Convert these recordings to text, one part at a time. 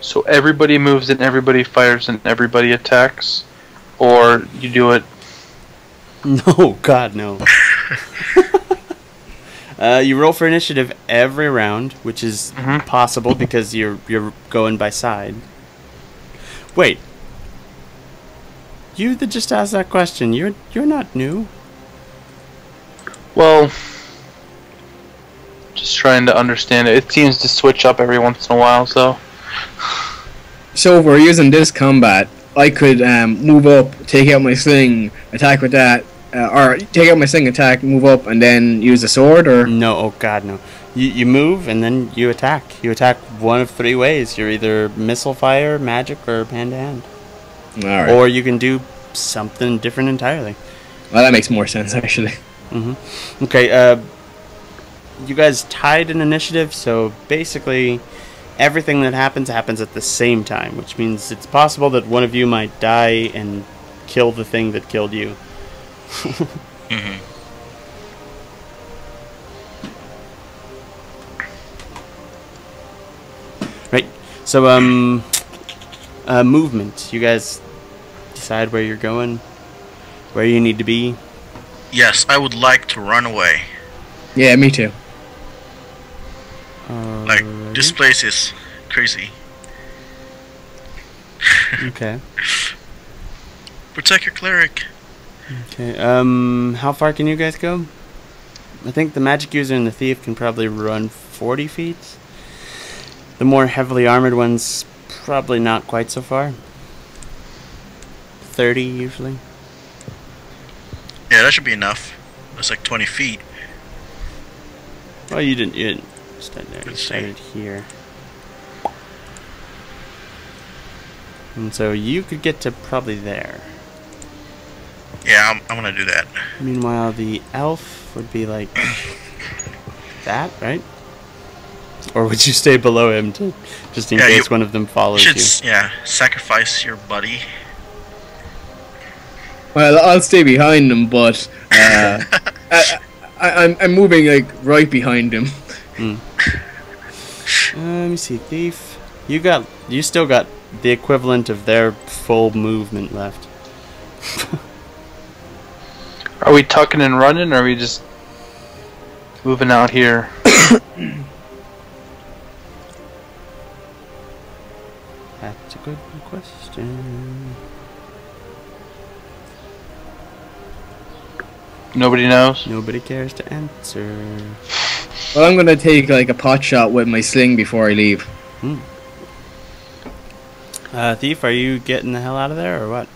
So everybody moves and everybody fires and everybody attacks? Or you do it... No, God, no. You roll for initiative every round, which is possible because you're going by side. Wait. You that just asked that question, you're not new. Well, just trying to understand it. It seems to switch up every once in a while, so... So if we're using this combat, I could move up, take out my sling, attack with that, or take out my sling, attack, move up, and then use the sword, or... No, oh God, no. You move, and then you attack. You attack one of three ways. You're either missile fire, magic, or hand-to-hand. Alright. Or you can do something different entirely. Well, that makes more sense, actually. Okay, you guys tied an initiative, so basically everything that happens at the same time, which means it's possible that one of you might die and kill the thing that killed you. Right, so movement. You guys decide where you're going, where you need to be. Yes, I would like to run away. Yeah, me too. Like, this place is crazy. Okay. Protect your cleric. Okay, how far can you guys go? I think the magic user and the thief can probably run 40 feet. The more heavily armored ones, probably not quite so far. 30 usually. Yeah, that should be enough. That's like 20 feet. Well, you didn't start there. You started here. And so you could get to probably there. Yeah, I'm gonna do that. Meanwhile, the elf would be like that, right? Or would you stay below him to, just in case one of them follows you? Yeah, sacrifice your buddy. Well, I'll stay behind him, but I'm moving like right behind him. Let me see, thief. You still got the equivalent of their full movement left. Are we tucking and running, or are we just moving out here? That's a good question. Nobody knows? Nobody cares to answer. Well, I'm gonna take like a pot shot with my sling before I leave. Thief, are you getting the hell out of there, or what?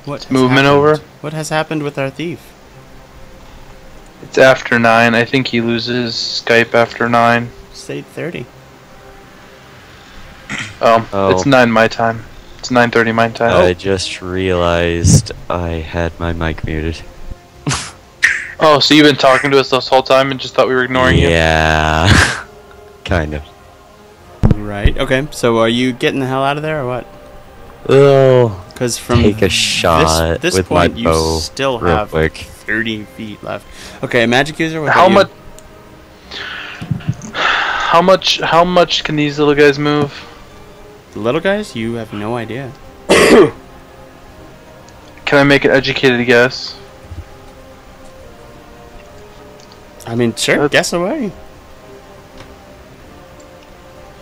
What has movement happened? over? What has happened with our thief? It's after 9. I think he loses Skype after 9. It's 8:30. Oh, it's 9 my time. It's 9:30 my time. I just realized I had my mic muted. Oh, so you've been talking to us this whole time and just thought we were ignoring you? Yeah, kind of. Right. Okay. So are you getting the hell out of there, or what? Well, Because from take a shot this with point, my bow you still real have quick. 30 feet left. Okay, magic user. What How about much? How much can these little guys move? you? Little guys, you have no idea. Can I make an educated guess? I mean, sure. Guess away.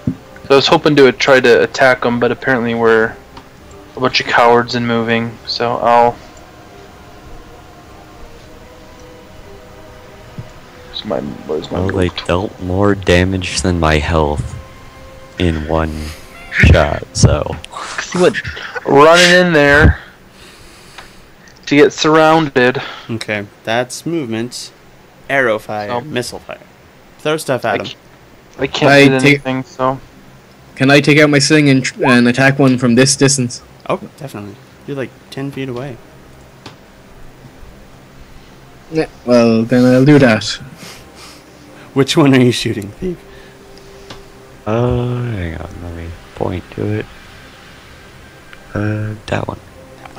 So I was hoping to try to attack them, but apparently we're a bunch of cowards and moving. So I'll. Where's my Well, move? they dealt more damage than my health in one shot, so. See what? Running in there to get surrounded. Okay, that's movement. Arrow fire, missile fire. Throw stuff at him. I can't hit anything, so. Can I take out my sling and attack one from this distance? Oh, definitely. You're like 10 feet away. Yeah, well, then I'll do that. Which one are you shooting, thief? Hang on, let me point to it. That one.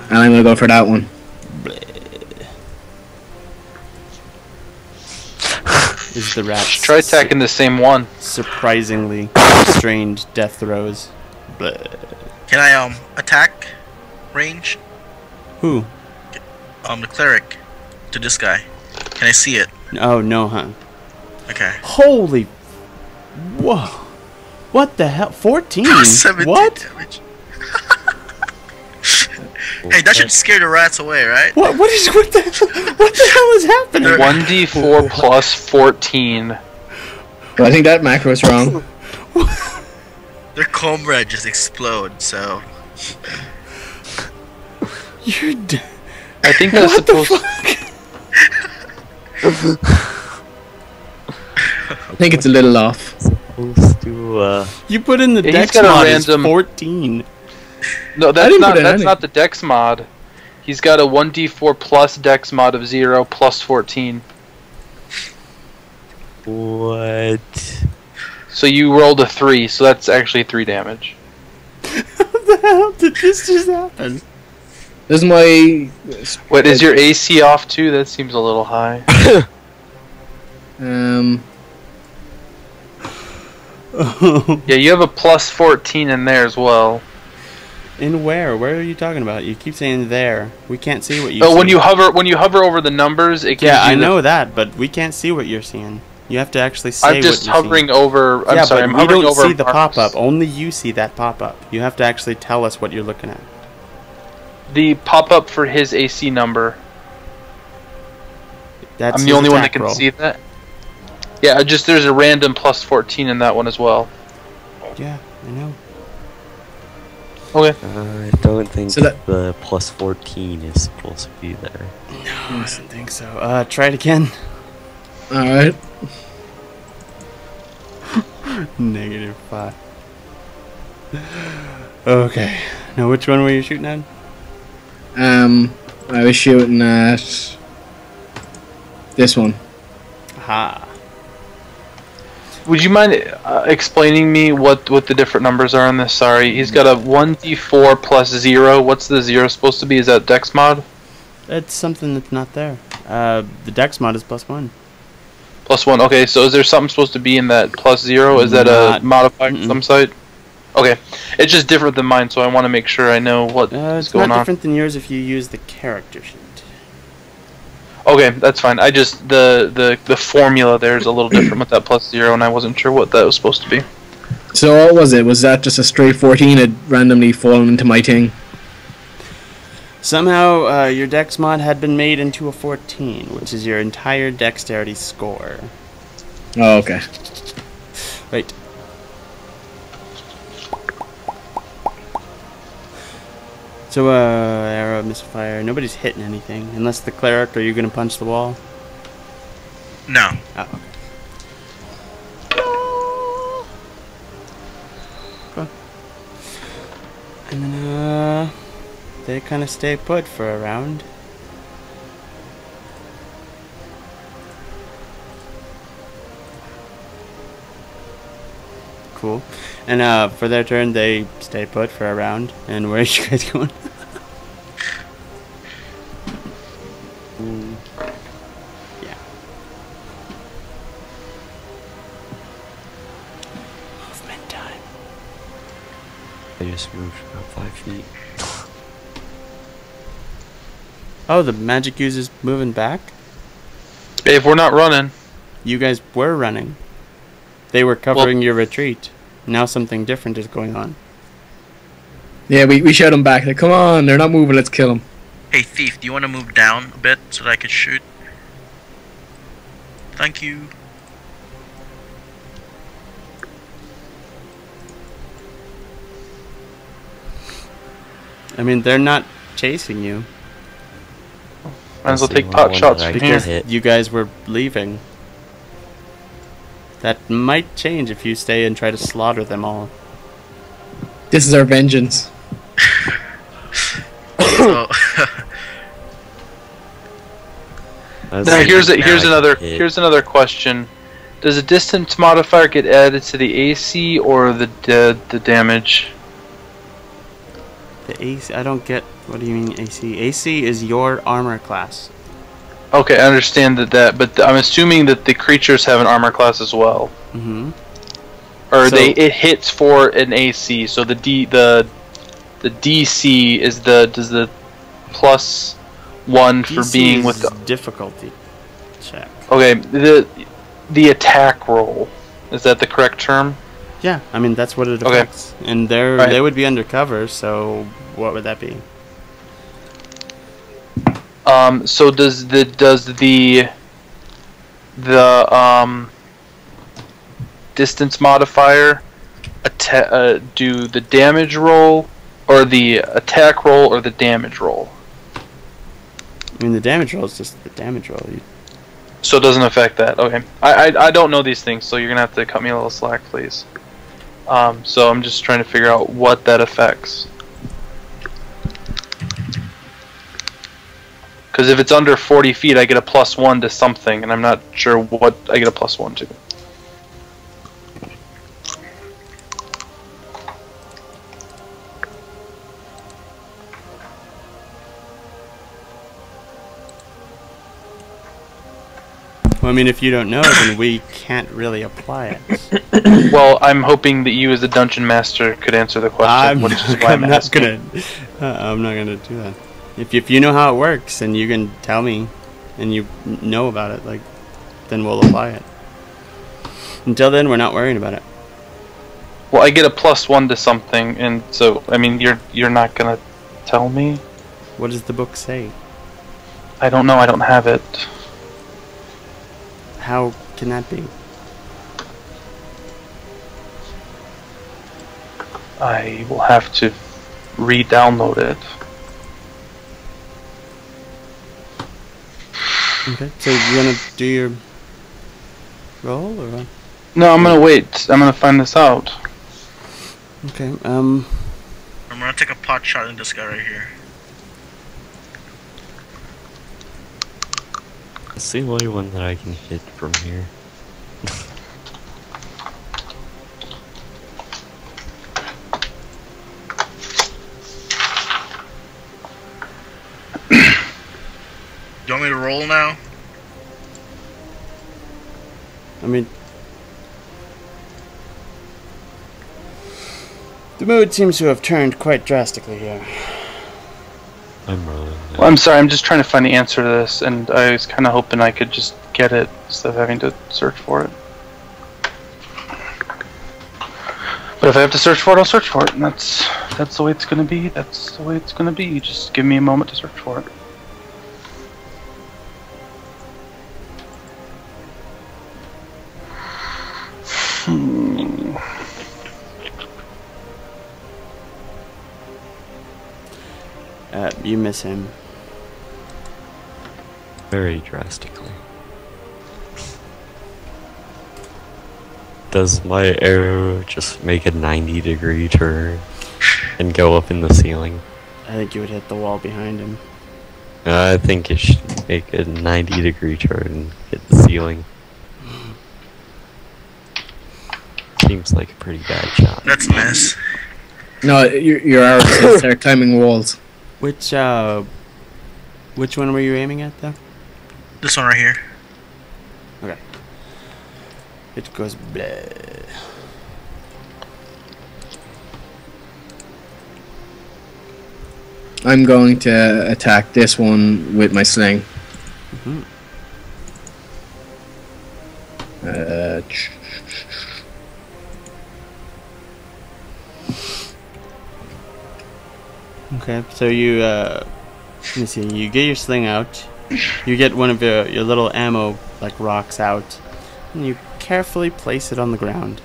And I'm gonna go for that one. Is the rat Try attacking the same one. surprisingly restrained death throws? Bleh. Can I attack range Who? the cleric to this guy? Can I see it? Oh no, huh? Okay. Holy, whoa! What the hell? 14? 17 What? damage. Hey, that should scare the rats away, right? What the hell is happening? 1d4 plus 14. Well, I think that macro is wrong. Their comrade just explode, so... You're d I think that's What the supposed. I think it's a little off. Supposed to, You put in the Yeah, he's dex got a mod as random- 14. No, I that's didn't not. put it That's any. not the dex mod. He's got a 1d4 plus dex mod of 0 plus 14. what? So you rolled a 3, so that's actually 3 damage. What the hell did this just happen? This is my... Wait, is your AC off too? That seems a little high. Yeah, you have a plus 14 in there as well. In where? Where are you talking about? You keep saying there. We can't see what you Oh, see. when you hover over the numbers, it gives Yeah, you I the- know that, but we can't see what you're seeing. You have to actually say I'm just what you're hovering seeing. over. I'm Yeah, sorry, but I'm we hovering don't over see the marks. pop-up. Only you see that pop-up. You have to actually tell us what you're looking at. The pop-up for his AC number. That's I'm the his only one that attack can roll. see that. Yeah, just there's a random plus 14 in that one as well. Yeah, I know. Okay. I don't think So that- the plus 14 is supposed to be there. No, I don't think so. Try it again. Alright. -5. Okay. Now, which one were you shooting at? I was shooting at... this one. Aha. Would you mind explaining me what the different numbers are on this? Sorry, he's got a 1d4 plus 0. What's the 0 supposed to be? Is that dex mod? It's something that's not there. The dex mod is +1. Plus 1. Okay, so is there something supposed to be in that plus 0? Is that a Not- modifier mm-mm. some site? Okay, it's just different than mine, so I want to make sure I know what's It's going not on. different than yours if you use the character sheet. Okay, that's fine. I just the formula there is a little different with that plus 0, and I wasn't sure what that was supposed to be. So what was it? Was that just a straight 14 had randomly fallen into my thing? Somehow, your dex mod had been made into a 14, which is your entire dexterity score. Oh, okay. Wait. So, arrow, misfire. Nobody's hitting anything. Unless the cleric, are you gonna punch the wall? No. Oh, okay. And then, they kind of stay put for a round. Cool. And for their turn, they stay put for a round. And where are you guys going? Yeah. Movement time. I just moved about 5 feet. Oh, the magic user's moving back? If we're not running, You guys were running. They were covering your retreat. Now something different is going on. Yeah, we shot them back. Like, come on, they're not moving, let's kill them. Hey, thief, do you want to move down a bit so that I could shoot? Thank you. I mean, they're not chasing you might as well That's the take only pot one shots that I from can here. because hit. you guys were leaving. That might change if you stay and try to slaughter them all. This is our vengeance. So, That's Now the here's only one I can another hit. here's another question. Does the distance modifier get added to the AC or the damage? The AC. I don't get. What do you mean AC? AC is your armor class. Okay, I understand that, but I'm assuming that the creatures have an armor class as well. Mm-hmm. Or it hits for an AC, so the DC is does the +1 for DC being is with the difficulty check. Okay, the attack roll, is that the correct term? Yeah, I mean that's what it Okay. affects, and Right. they would be undercover. So what would that be? So does the distance modifier do the damage roll, or the attack roll, or the damage roll? I mean the damage roll is just the damage roll. So it doesn't affect that. Okay, I don't know these things, so you're gonna have to cut me a little slack, please. So I'm just trying to figure out what that affects. Because if it's under 40 feet, I get a +1 to something, and I'm not sure what I get a +1 to. Well, I mean, if you don't know, then we can't really apply it. Well, I'm hoping that you, as the dungeon master, could answer the question, which is why I'm not asking. I'm not gonna do that. If you know how it works and you can tell me, and you know about it, like, then we'll apply it. Until then, we're not worrying about it. Well, I get a +1 to something, and so I mean, you're not gonna tell me. What does the book say? I don't know. I don't have it. How can that be? I will have to re-download it. Okay, so you wanna do your roll or what? No, I'm gonna wait. I'm gonna find this out. Okay, I'm gonna take a pot shot in this guy right here. It's the only one that I can hit from here. You want me to roll now? I mean, the mood seems to have turned quite drastically here. I'm rolling. Well, I'm sorry. I'm just trying to find the answer to this, and I was kind of hoping I could just get it instead of having to search for it. But if I have to search for it, I'll search for it, and that's the way it's gonna be. That's the way it's gonna be. Just give me a moment to search for it. You miss him. Very drastically. Does my arrow just make a 90-degree turn and go up in the ceiling? I think you would hit the wall behind him. I think it should make a 90-degree turn and hit the ceiling. Seems like a pretty bad shot. That's a miss. No, your arrow says start climbing walls. Which one were you aiming at, though? This one right here. Okay. It goes bleh. I'm going to attack this one with my sling. Mm-hmm. Okay, so you, let me see, you get your sling out, you get one of your little ammo, like, rocks out, and you carefully place it on the ground.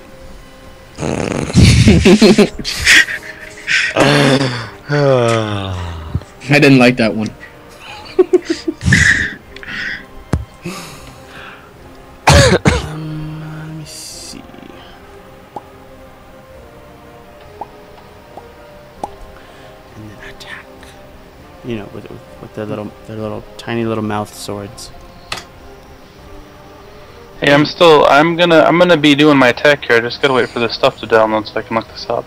I didn't like that one. Let me see. And then attack. You know, with their little tiny little mouth swords. Hey, I'm gonna be doing my attack here. I just gotta wait for this stuff to download so I can look this up.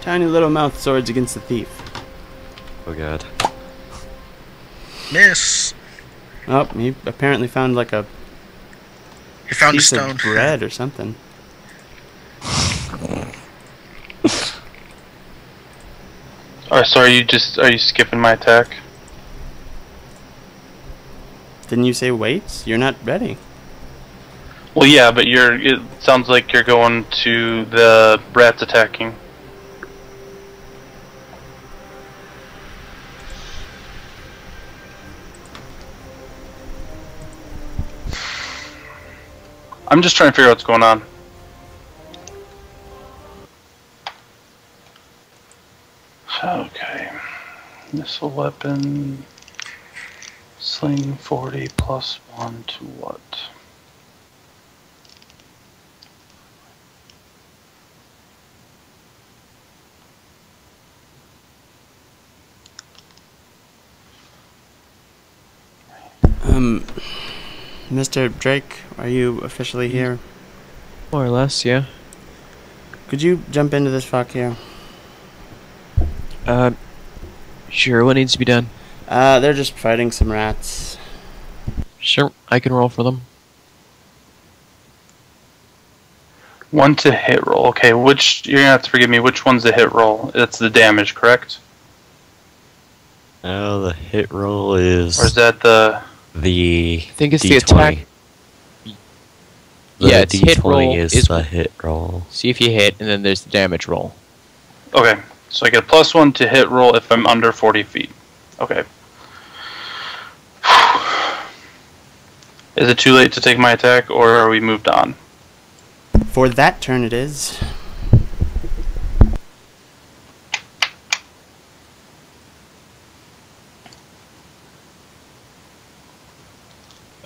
Tiny little mouth swords against the thief. Oh god. Miss. Oh, he apparently found like a You found a piece stone. of bread or something. Oh, sorry, are you skipping my attack? Didn't you say wait? You're not ready. Well, yeah, but it sounds like you're going to the rats attacking. I'm just trying to figure out what's going on. Okay. Missile weapon. Sling 40 plus 1 to what? Mr. Drake, are you officially here? More or less, yeah. Could you jump into this fuck here? Sure, what needs to be done? They're just fighting some rats. Sure, I can roll for them. 1 to hit roll. Okay, you're gonna have to forgive me, which one's the hit roll? It's the damage, correct? Oh, the hit roll is... Or is that the... The I think it's D20. the attack. Yeah, it's D20 hit roll is is the hit roll. See if you hit, and then there's the damage roll. Okay, so I get a +1 to hit roll if I'm under 40 feet. Okay. Is it too late to take my attack, or are we moved on? For that turn it is.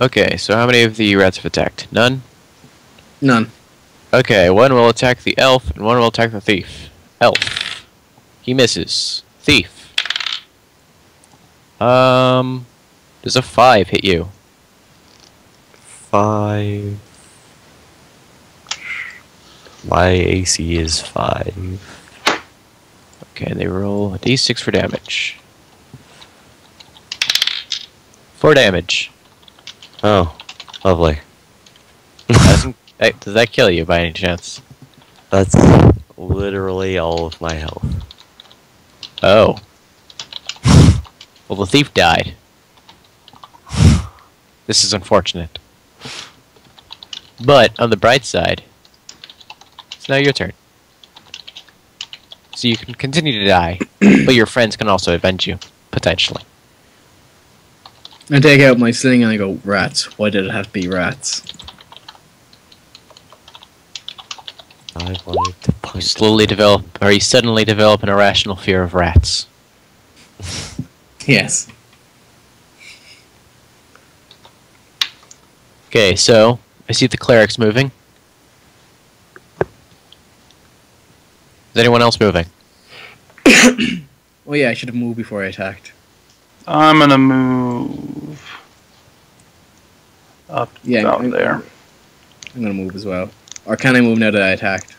Okay, so how many of the rats have attacked? None? None. Okay, one will attack the elf, and one will attack the thief. Elf. He misses. Thief. Does a 5 hit you? 5. My AC is 5. Okay, they roll a d6 for damage. 4 damage. Oh, lovely. Does that kill you by any chance? That's literally all of my health. Oh. Well, the thief died. This is unfortunate. But, on the bright side, it's now your turn. So you can continue to die, but your friends can also avenge you, potentially. I take out my sling and I go, rats. Why did it have to be rats? I wanted to punch. You suddenly develop an irrational fear of rats. Yes. Okay, so, I see the clerics moving. Is anyone else moving? Oh yeah, I should have moved before I attacked. I'm gonna move up Yeah, about I'm there. I'm gonna move as well. Or can I move now that I attacked?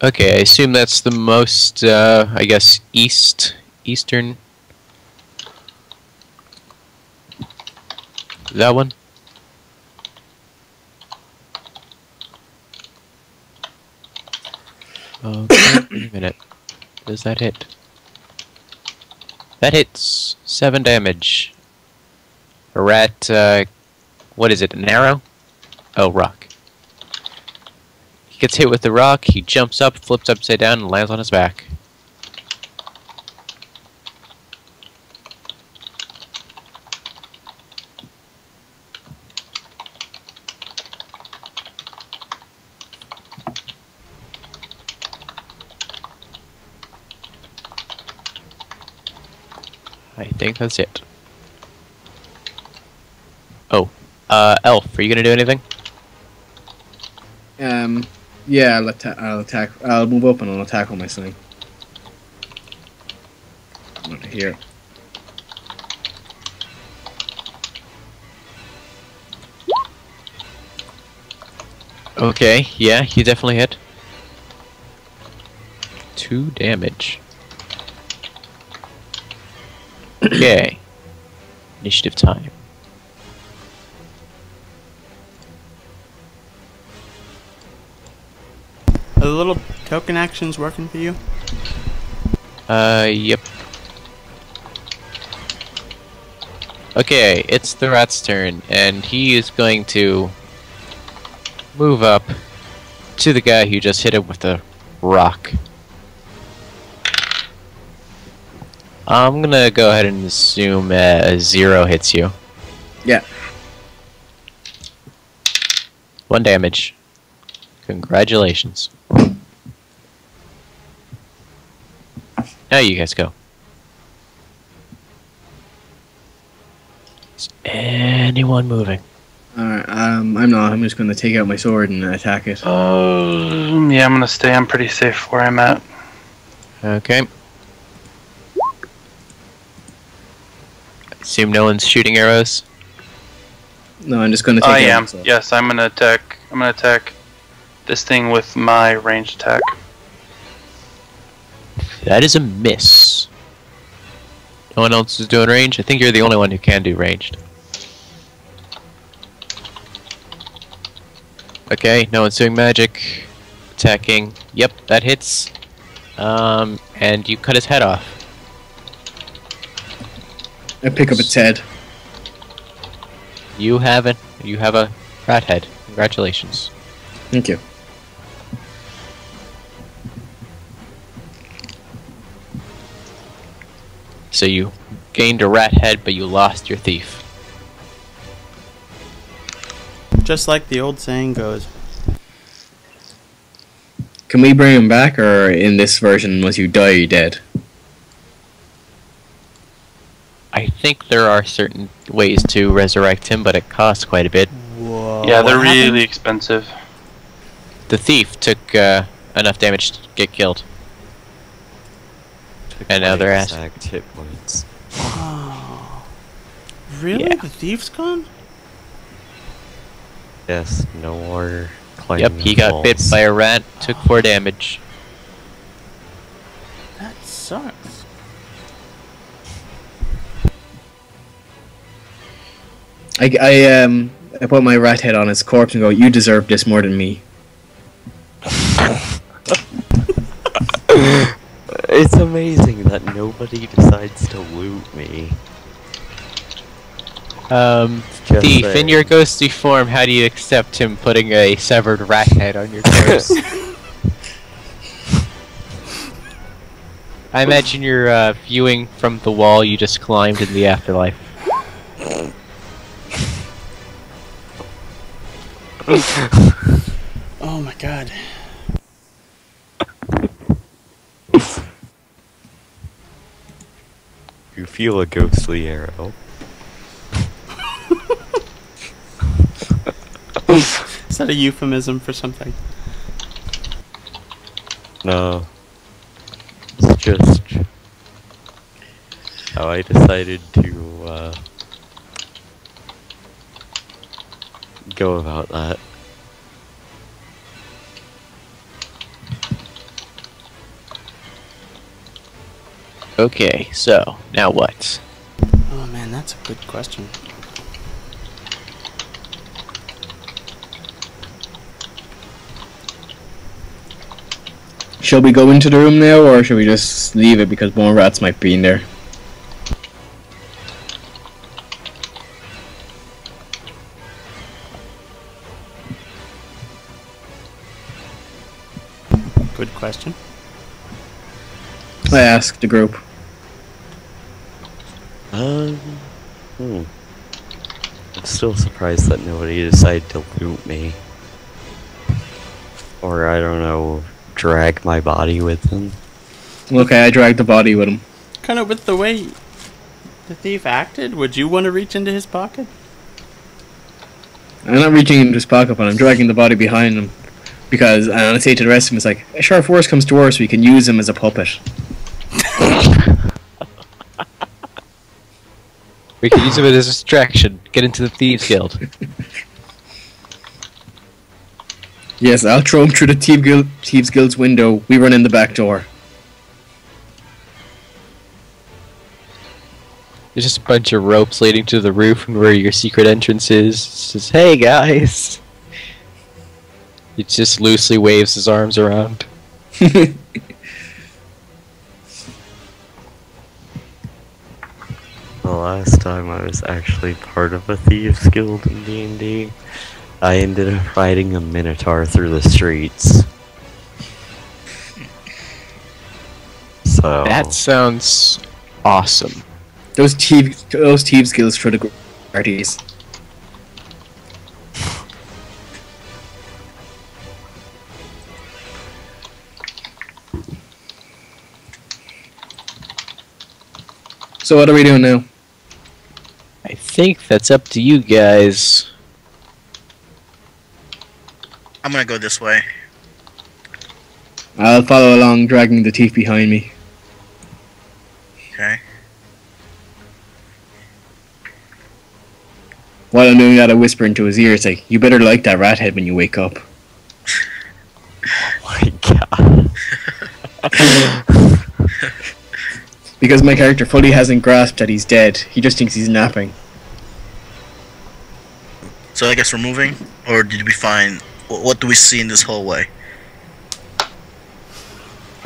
Okay, I assume that's the most, I guess, eastern. That one? Okay, wait a minute. Does that hit? That hits 7 damage. A rat, what is it, an arrow? Oh, rock. He gets hit with the rock, he jumps up, flips upside down, and lands on his back. I think that's it. Oh, Elf, are you gonna do anything? Yeah, I'll attack. I'll move up and I'll attack with my sling. Not here. Okay, yeah, you definitely hit. 2 damage. Okay. Initiative time. Are the little token actions working for you? Yep. Okay, it's the rat's turn, and he is going to move up to the guy who just hit him with a rock. I'm gonna go ahead and assume a 0 hits you. Yeah. 1 damage. Congratulations. Now you guys go. Is anyone moving? Alright, I'm not. I'm just going to take out my sword and attack it. Yeah, I'm gonna stay. I'm pretty safe where I'm at. Okay. Assume no one's shooting arrows. No, I'm just going to take I out am. my sword. Yes, I'm gonna attack. I'm gonna attack this thing with my ranged attack. That is a miss. No one else is doing range? I think you're the only one who can do ranged. Okay, no one's doing magic. Attacking. Yep, that hits. And you cut his head off. I pick up its head. You have a rat head. Congratulations. Thank you. So you gained a rat head, but you lost your thief. Just like the old saying goes. Can we bring him back, or in this version, once you die, you're dead? I think there are certain ways to resurrect him, but it costs quite a bit. Whoa. Yeah, they're what really happened? expensive. The thief took enough damage to get killed. And now they're asking. Exact hit points. Oh. Really? Yeah. The thief's gone? Yes, no more climbing. Yep, he got bit walls. by a rat, took 4 damage. That sucks. I put my rat head on its corpse and go, "You deserve this more than me." It's amazing that nobody decides to loot me. Just Thief, in saying. your ghostly form, how do you accept him putting a severed rat head on your corpse? I imagine you're viewing from the wall you just climbed in the afterlife. Oh my god. You feel a ghostly arrow. Is that a euphemism for something? No. It's just how I decided to go about that. Okay, so, now what? Oh man, that's a good question. Shall we go into the room now, or should we just leave it because more rats might be in there? Good question. I asked the group. I'm still surprised that nobody decided to loot me. Or, I don't know, drag my body with them. Okay, I dragged the body with him. Kind of with the way the thief acted, would you want to reach into his pocket? I'm not reaching into his pocket, but I'm dragging the body behind him. Because, and I say to the rest of them, it's like, sure, if worse comes to worse, we can use him as a puppet. We can use him as a distraction. Get into the Thieves Guild. Yes, I'll throw him through the Thieves Guild's window. We run in the back door. There's just a bunch of ropes leading to the roof and where your secret entrance is. It's just, hey guys! He just loosely waves his arms around. The last time I was actually part of a Thieves Guild in D&D, I ended up riding a Minotaur through the streets. So... That sounds awesome. Those Thieves Guilds for the parties. So what are we doing now? I think that's up to you guys. I'm gonna go this way. I'll follow along, dragging the thief behind me. Okay. While I'm doing that, I whisper into his ear, it's like, you better like that rat head when you wake up. Oh my god. Because my character fully hasn't grasped that he's dead. He just thinks he's napping. So I guess we're moving, or did we find? What do we see in this hallway?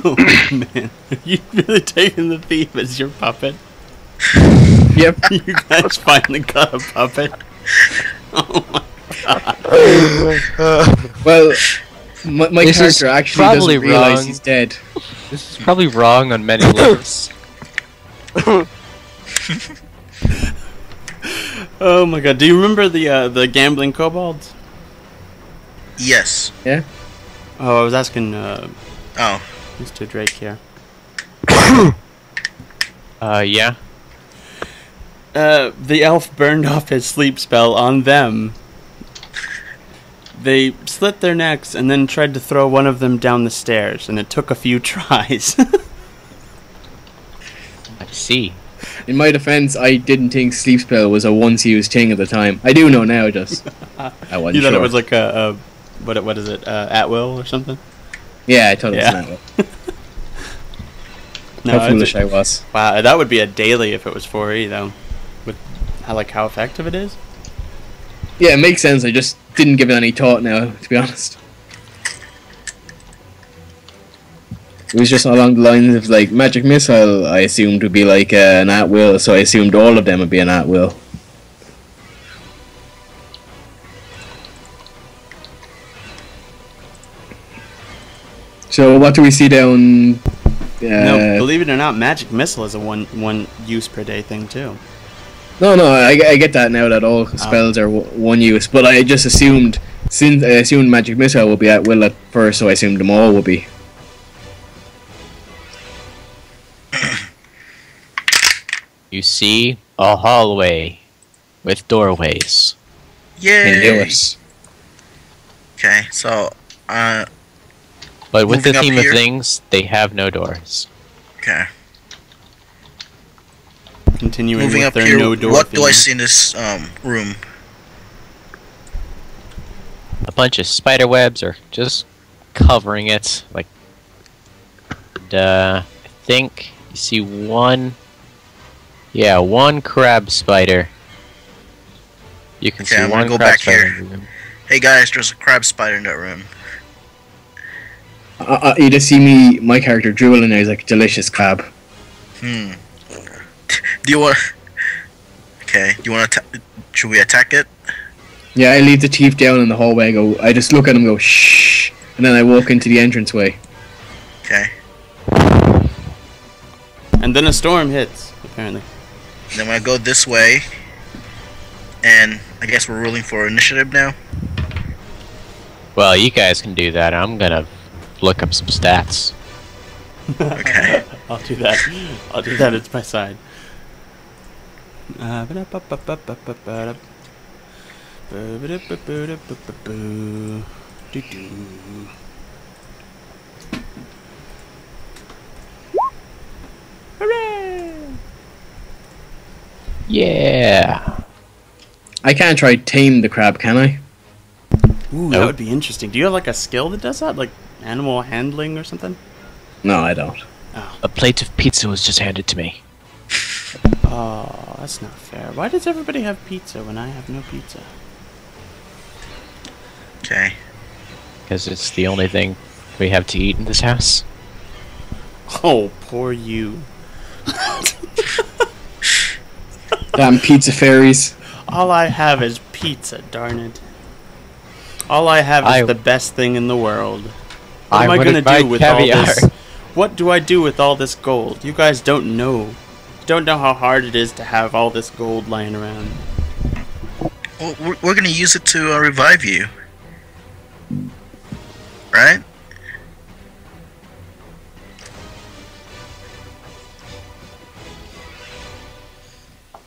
Oh man, you really taking the thief as your puppet? Yep. You guys finally got a puppet. Oh my god. Well, my This is character actually probably doesn't realize wrong. he's dead. This is probably wrong on many levels. Oh my god, do you remember the gambling kobolds? Yes. Yeah? Oh, I was asking Oh. Mr. Drake here. Yeah. The elf burned off his sleep spell on them. They slit their necks and then tried to throw one of them down the stairs, and it took a few tries. I see. In my defense, I didn't think sleep spell was a once used thing at the time. I do know now, just I wasn't You thought sure. it was like a what is it? At will or something? Yeah, I thought it was Yeah. that. No, How foolish I was. wow, that would be a daily if it was 4E though. With how effective it is. Yeah, it makes sense. I just didn't give it any thought now, to be honest. It was just along the lines of like magic missile. I assumed would be like an at will, so I assumed all of them would be an at will. So what do we see down? No, believe it or not, magic missile is a one use per day thing too. No, I get that now that all spells are one use, but I just assumed, since I assumed magic missile would be at will at first, so I assumed them all would be. You see a hallway with doorways. Yay! It. Okay, so But with the Moving up theme of here. things, they have no doors. okay. Continuing Moving with up their here, no door what do I theme. see in this room? A bunch of spider webs are just covering it. Like, and, I think you see one. Yeah, one crab spider. You can Okay, see I'm gonna one go crab back spider. here. in the room. Hey guys, there's a crab spider in that room. You just see me, my character drooling there. He's like, delicious crab. Do you want? Okay. Do you want to? Should we attack it? Yeah, I leave the thief down in the hallway. I just look at him, and go shh, and then I walk into the entranceway. Okay. And then a storm hits, apparently. Then when I go this way, and I guess we're rolling for initiative now. Well, you guys can do that. I'm gonna look up some stats. Okay. I'll do that. I'll do that. It's my side. Hooray! Yeah. I can't try tame the crab, can I? Ooh, that would be interesting. Do you have like a skill that does that? Like animal handling or something? No, I don't. A plate of pizza was just handed to me. Oh, that's not fair. Why does everybody have pizza when I have no pizza? Okay. Because it's the only thing we have to eat in this house. Oh, poor you. Damn pizza fairies. All I have is pizza, darn it. All I have is the best thing in the world. What am I gonna do with all this? What do I do with all this gold? You guys don't know. You don't know how hard it is to have all this gold lying around. Well, we're gonna use it to revive you. Right?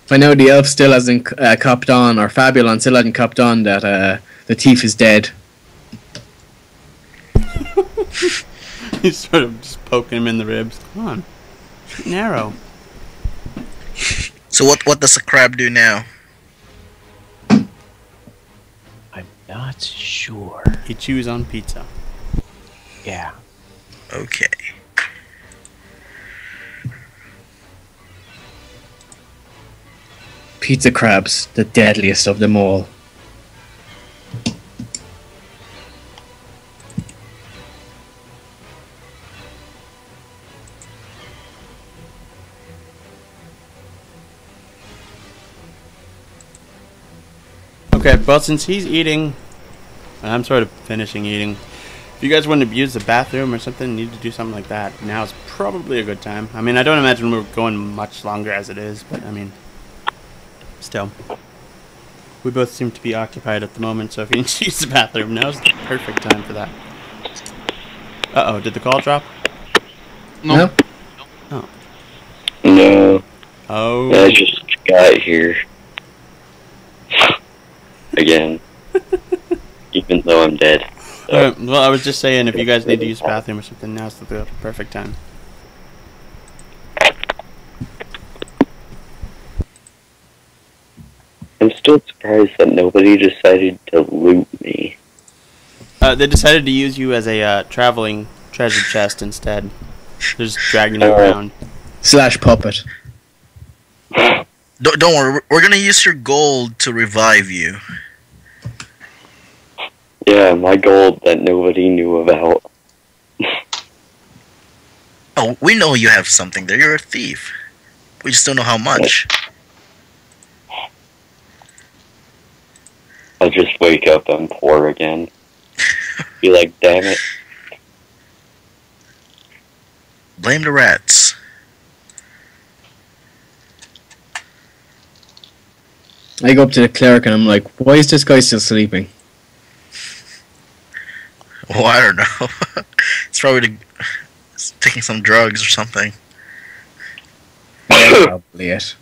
If I know the elf still hasn't copped on, or Fabulon still hasn't copped on that the thief is dead. He's sort of just poking him in the ribs. Come on. Shoot an arrow. So what does the crab do now? I'm not sure. He chews on pizza. Yeah. Okay. Pizza crabs, the deadliest of them all. Okay, well, since he's eating, and I'm sort of finishing eating, if you guys want to use the bathroom or something, need to do something like that, now is probably a good time. I mean, I don't imagine we're going much longer as it is, but I mean, still. We both seem to be occupied at the moment, so if you need to use the bathroom, now's the perfect time for that. Uh-oh, did the call drop? No. Oh. No, Oh. I just got here. Again. Even though I'm dead. So. Alright, well, I was just saying, if you guys need to use the bathroom or something, now's the perfect time. I'm still surprised that nobody decided to loot me. They decided to use you as a traveling treasure chest instead. They're just dragging you around. / puppet. Don't worry, we're gonna use your gold to revive you. Yeah, my gold that nobody knew about. Oh, we know you have something there. You're a thief. We just don't know how much. I just wake up and poor again. Be like, damn it. Blame the rats. I go up to the cleric and I'm like, why is this guy still sleeping? Oh, I don't know. It's probably taking some drugs or something. Probably it.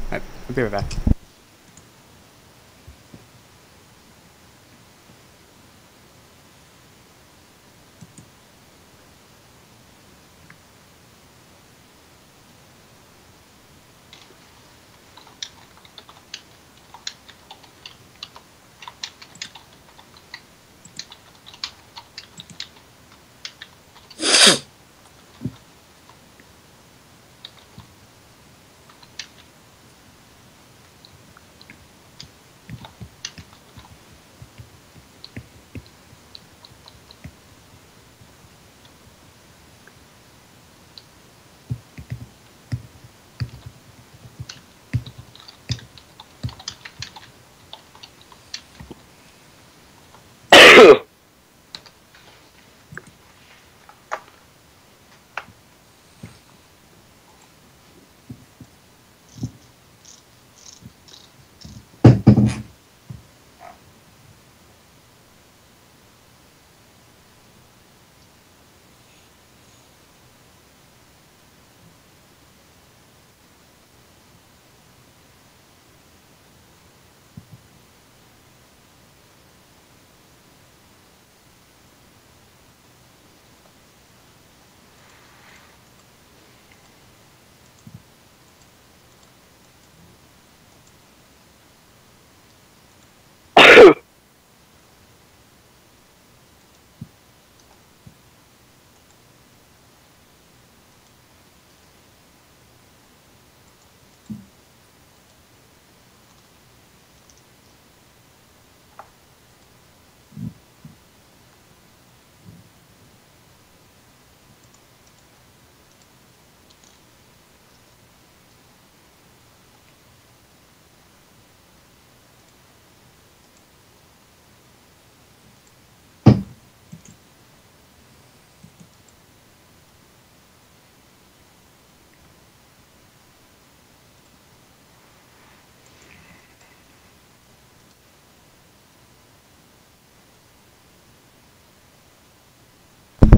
Alright, I'll be right back.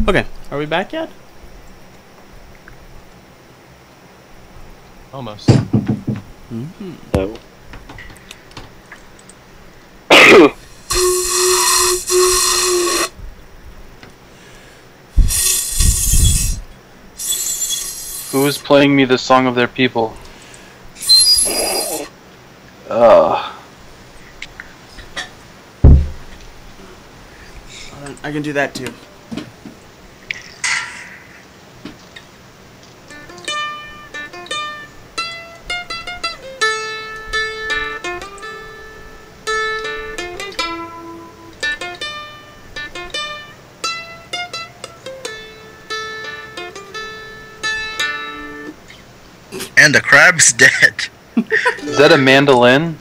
Okay, are we back yet? Almost. No. Who is playing me the song of their people? I can do that too. And the crab's dead. Is that a mandolin?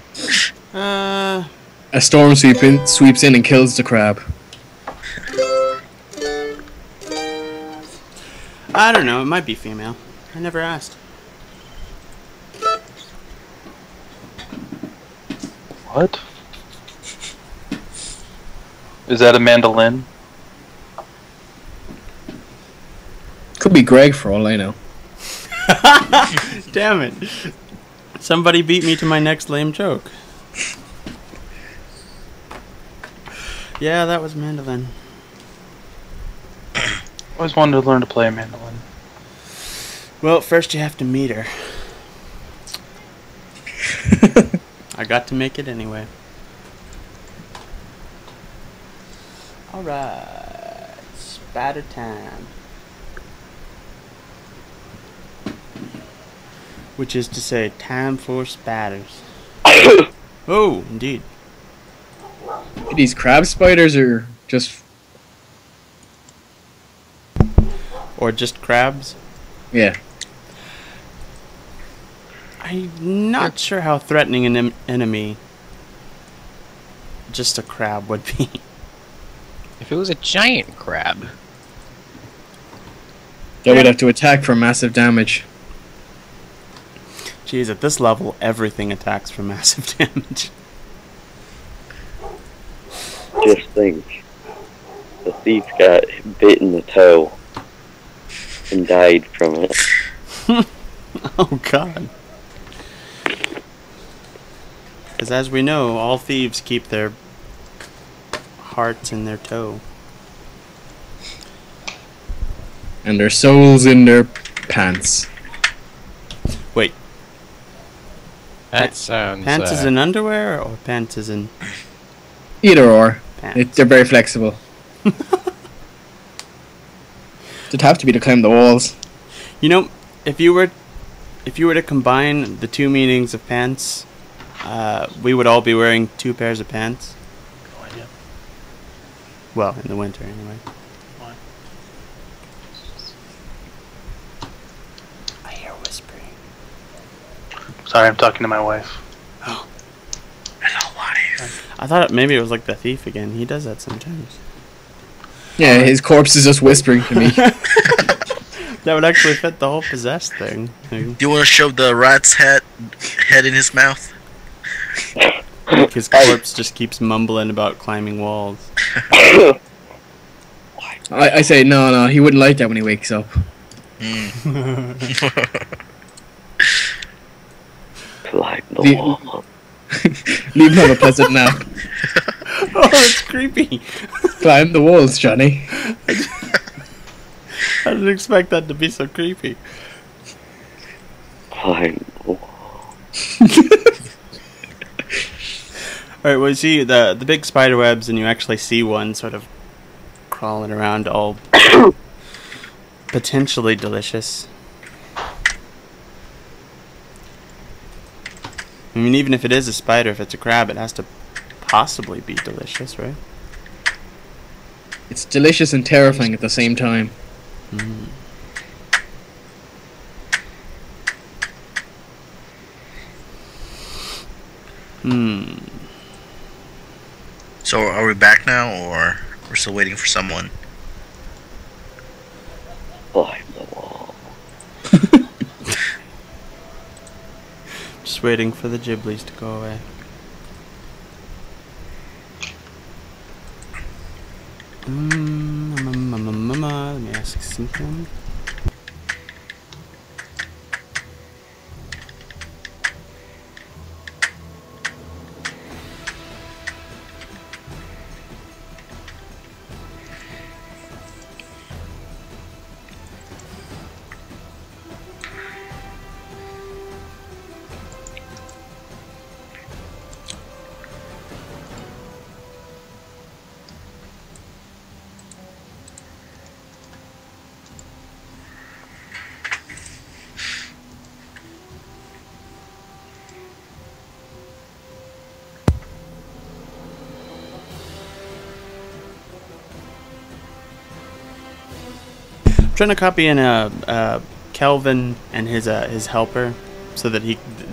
Uh, A storm sweeps in and kills the crab. I don't know. It might be female. I never asked. What? Is that a mandolin? Could be Greg for all I know. Damn it! Somebody beat me to my next lame joke. Yeah, that was mandolin. I always wanted to learn to play a mandolin. Well, first you have to meet her. I got to make it anyway. Alright, spatter time. Which is to say, time for spatters. Oh, indeed. These crab spiders are just... Or just crabs. yeah. I'm not sure how threatening an enemy just a crab would be. If it was a giant crab. They would have to attack for massive damage. Jeez, at this level, everything attacks for massive damage. Just think. The thief got bit in the toe and died from it. Oh god. Because as we know, all thieves keep their hearts in their toe. And their souls in their pants. Wait, That sounds. pants is in underwear or pants is in Either or. pants? They're very flexible. It'd have to be to climb the walls. You know, if you were to combine the two meanings of pants, we would all be wearing two pairs of pants. No idea. Well, in the winter anyway. Why? I hear whispering. Sorry, I'm talking to my wife. Hello, wife. I thought maybe it was like the thief again. He does that sometimes. Yeah, his corpse is just whispering to me. That would actually fit the whole possessed thing. Do you want to shove the rat's head in his mouth? Like his corpse just keeps mumbling about climbing walls. I say no, he wouldn't like that when he wakes up. Climb the wall. Leave him have a pleasant nap. Oh, it's creepy. Climb the walls, Johnny. I didn't expect that to be so creepy. Climb the wall. Alright, well, you see the big spider webs, and you actually see one sort of crawling around, all potentially delicious. I mean, even if it is a spider, if it's a crab, it has to possibly be delicious, right? It's delicious and terrifying at the same time. So are we back now, or we're still waiting for someone? Climb the wall. Just waiting for the Ghiblies to go away. Let me ask something. Trying to copy in Kelvin and his helper, so that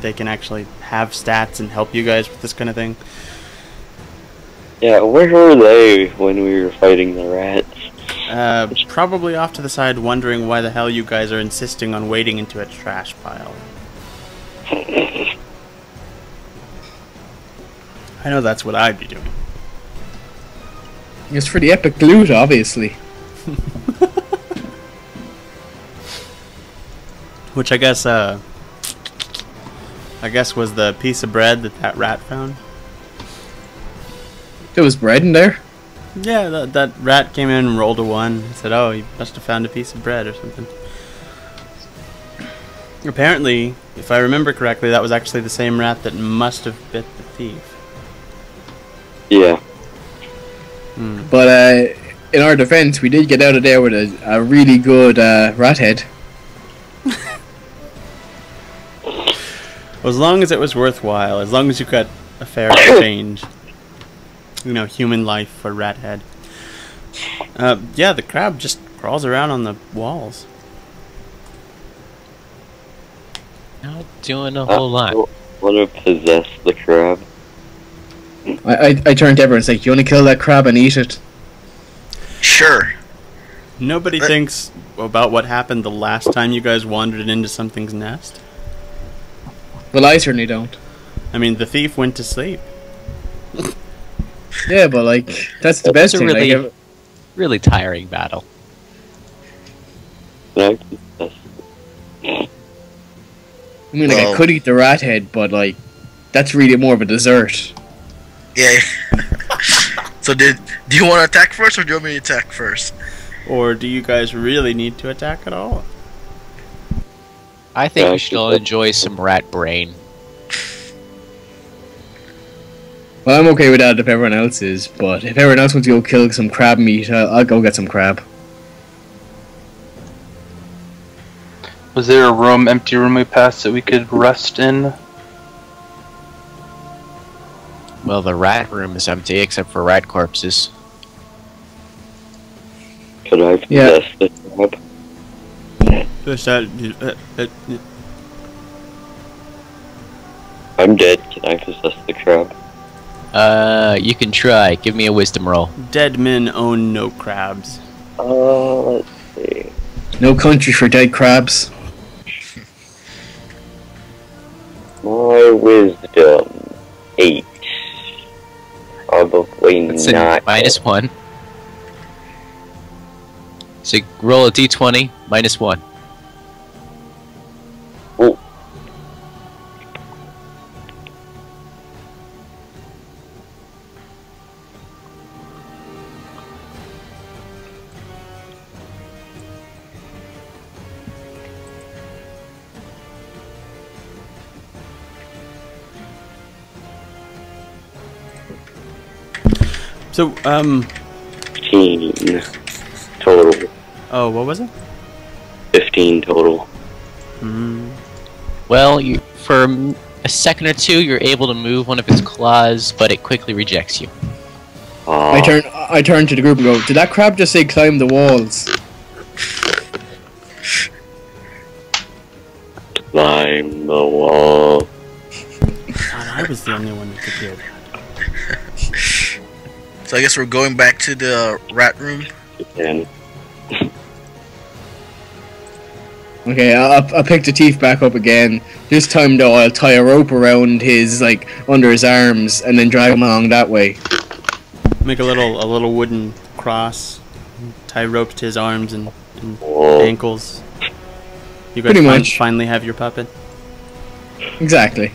they can actually have stats and help you guys with this kind of thing. Yeah, where were they when we were fighting the rats? Probably off to the side, wondering why the hell you guys are insisting on wading into a trash pile. I know that's what I'd be doing. It's for the epic loot, obviously. Which I guess was the piece of bread that rat found. There was bread in there? Yeah, that rat came in and rolled a 1 and said, oh, he must have found a piece of bread or something. Apparently, if I remember correctly, that was actually the same rat that must have bit the thief. Yeah. But in our defense, we did get out of there with a really good rat head. As long as it was worthwhile, as long as you got a fair exchange. You know, human life for rat head. Yeah, the crab just crawls around on the walls. Not doing a whole lot. Want to possess the crab? I turned to everyone and said, "You want to kill that crab and eat it?" Sure. Nobody thinks about what happened the last time you guys wandered into something's nest. Well, I certainly don't. I mean, the thief went to sleep. Yeah, but like, that's the best thing. Really, Like, really tiring battle. Can I possess? I mean, like, I could eat the rat head, but like, that's really more of a dessert. Yeah. So do you want to attack first, or do you want me to attack first? Or do you guys really need to attack at all? I think we should all enjoy some rat brain. Well, I'm okay with that if everyone else is, but if everyone else wants to go kill some crab meat, I'll go get some crab. Was there a empty room we passed that we could rest in? Well, the rat room is empty except for rat corpses. Could I possess the crab? Uh, I'm dead. Can I possess the crab? You can try. Give me a wisdom roll. Dead men own no crabs. Let's see. No country for dead crabs. My wisdom 8. Probably That's not. a -1. So roll a d20, -1. Oh. So, 15 total. oh, what was it? 15 total. Well, for a second or two, you're able to move one of its claws, but it quickly rejects you. I turn to the group and go, did that crab just say climb the walls? Climb the wall. God, I was the only one that could hear that. So I guess we're going back to the rat room. Again. Okay, I'll pick the teeth back up again. This time though, I'll tie a rope around his, like, under his arms and then drag him along that way. Make a little wooden cross. Tie rope to his arms and Whoa. ankles. You guys Pretty much. finally have your puppet. Exactly.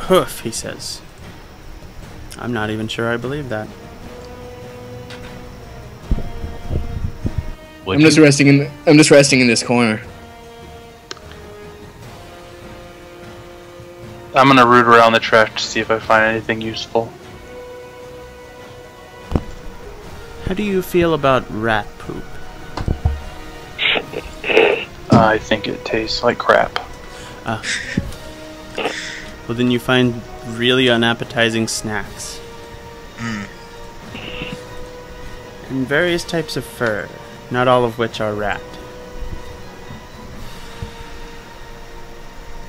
Hoof, he says. I'm not even sure I believe that. I'm just resting in this corner. I'm gonna root around the trash to see if I find anything useful. How do you feel about rat poop? I think it tastes like crap. Well, then you find really unappetizing snacks. And various types of fur, not all of which are rat.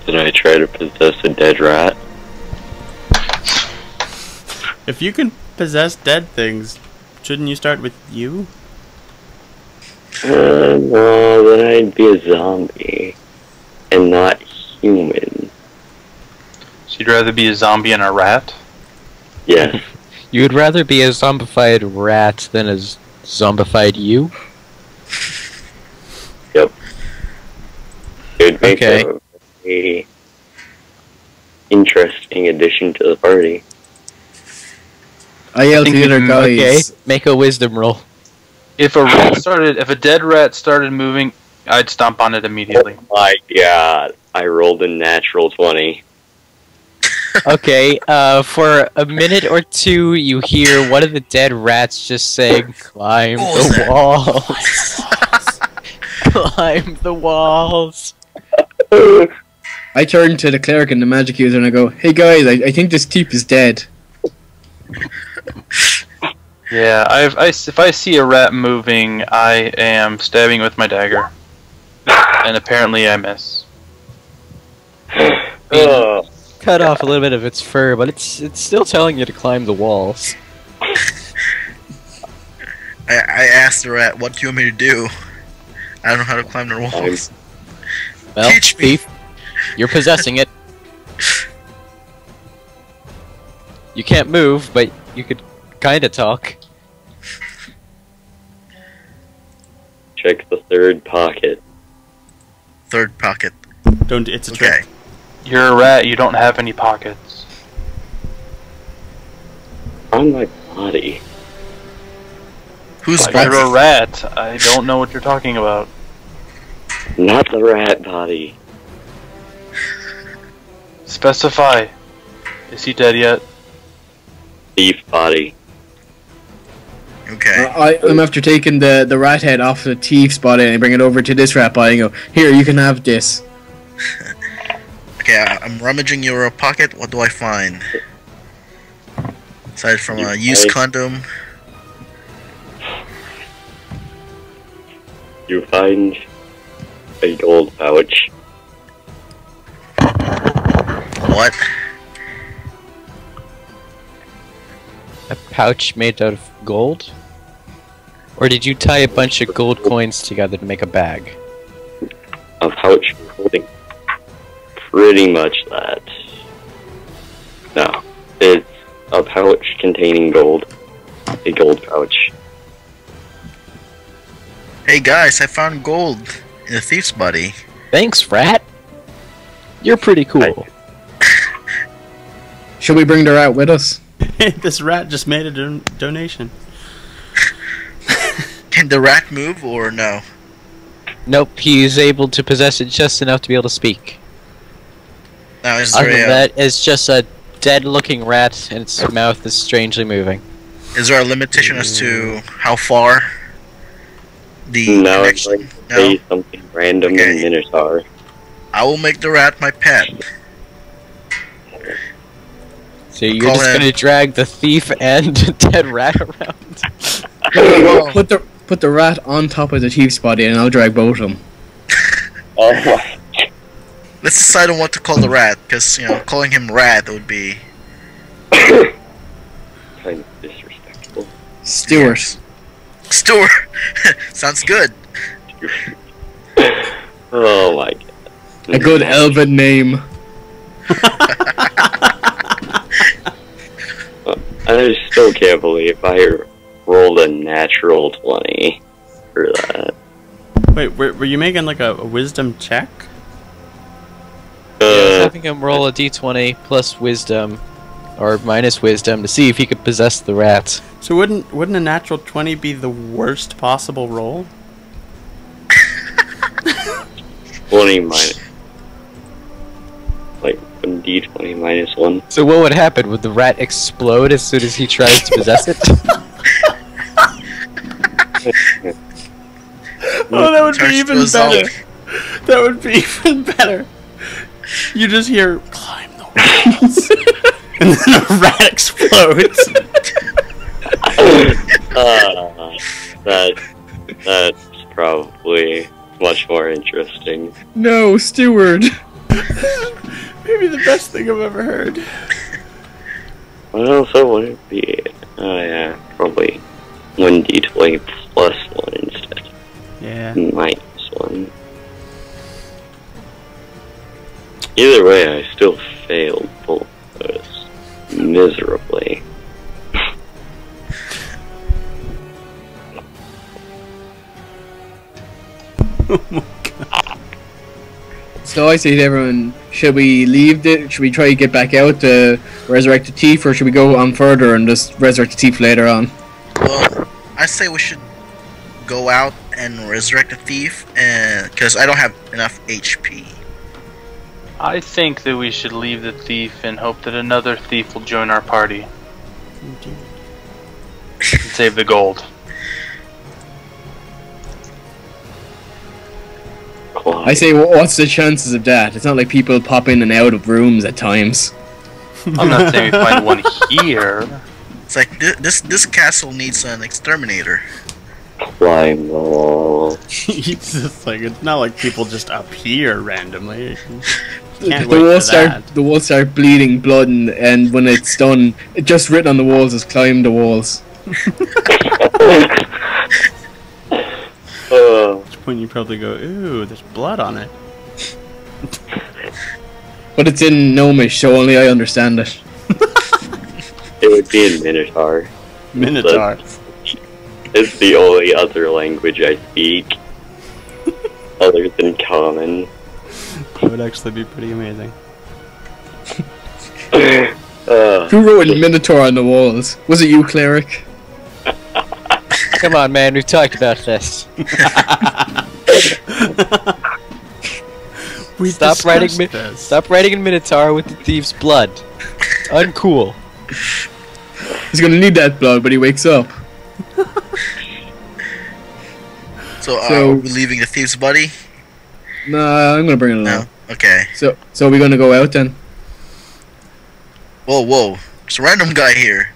Did I try to possess a dead rat? If you can possess dead things, shouldn't you start with you? No, then I'd be a zombie. And not human. So you'd rather be a zombie and a rat? Yes. You would rather be a zombified rat than a zombified you? Yep. It would make Okay. a interesting addition to the party. I yell to the other Okay, guys. make a wisdom roll. If a dead rat started moving, I'd stomp on it immediately. Oh my god. I rolled a natural 20. Okay, for a minute or two, you hear one of the dead rats just saying, "Climb What was the that? walls, climb the walls." I turn to the cleric and the magic user and I go, hey guys, I think this teep is dead. Yeah, if I see a rat moving, I am stabbing with my dagger. And apparently I miss. Oh, Cut off a little bit of its fur, but it's still telling you to climb the walls. I asked the rat, what do you want me to do? I don't know how to climb the walls. Well, Teach me. thief, you're possessing it. You can't move, but you could kinda talk. check the third pocket. Third pocket. Don't. It's a Okay. trick. You're a rat, you don't have any pockets. On my body. Who's But you're a body? rat. I don't know what you're talking about. Not the rat body. Specify. Is he dead yet? Thief body. Okay. I'm after taking the rat head off the thief's body and I bring it over to this rat body and go, here, you can have this. Okay, I'm rummaging your pocket. What do I find? Aside from a used condom. You find A gold pouch. What? A pouch made out of gold? Or did you tie a bunch of gold coins together to make a bag? A pouch holding pretty much that. No, it's a pouch containing gold. A gold pouch. Hey guys, I found gold in the thief's body. Thanks, rat! You're pretty cool. Should we bring the rat with us? This rat just made a donation. Can the rat move or no? Nope, he's able to possess it just enough to be able to speak. Now is Other than there that, it's just a dead-looking rat, and its mouth is strangely moving. is there a limitation as to how far the No, I'd connection? like to say something random Okay. in Minotaur. I will make the rat my pet. So you're Call just him. gonna drag the thief and dead rat around? Put the rat on top of the thief's body, and I'll drag both of them. Oh my. Let's decide on what to call the rat, because calling him rat would be Kind of disrespectful. Stewart. Stuart. Sounds good. Oh my god. A good elven name. I still can't believe I rolled a natural 20 for that. Wait, were you making like a wisdom check? Yeah, I was having him roll a d20 plus wisdom, or minus wisdom, to see if he could possess the rat. So wouldn't a natural 20 be the worst possible roll? 20 minus. Like, 1d20 minus 1. So what would happen? Would the rat explode as soon as he tries to possess it? Oh, that would Turns be to even a zombie. better. That would be even better. You just hear climb the walls, and then a rat explodes. That's probably much more interesting. No, Stewart. Maybe the best thing I've ever heard. What else would it be? Oh yeah, probably 1d20 plus 1 instead. Yeah. Minus 1. Either way, I still failed both of those miserably. So I say to everyone, should we leave it? Should we try to get back out to resurrect the thief, or should we go on further and just resurrect the thief later on? Well, I say we should go out and resurrect the thief, because I don't have enough HP. I think that we should leave the thief and hope that another thief will join our party and save the gold. I say, what's the chances of that? It's not like people pop in and out of rooms at times. I'm not saying we find one here. It's like this castle needs an exterminator. Climb the wall. It's just like, it's not like people just appear randomly. The Can't wait for walls that. the walls start bleeding blood, and when it's done, it just written on the walls is climb the walls. At which point you probably go, ooh, there's blood on it. But it's in Gnomish, so only I understand it. It would be in Minotaur. Minotaur. It's the only other language I speak. Other than Common. That would actually be pretty amazing. Who wrote Minotaur on the walls? Was it you, Cleric? Come on, man, we've talked about this. We Stop writing this. Stop writing in Minotaur with the thief's blood. It's uncool. He's gonna need that blood when he wakes up. So, So- are we leaving the thief's body? Nah, I'm gonna bring it along. No. Okay. So are we gonna go out then? Whoa. There's a random guy here.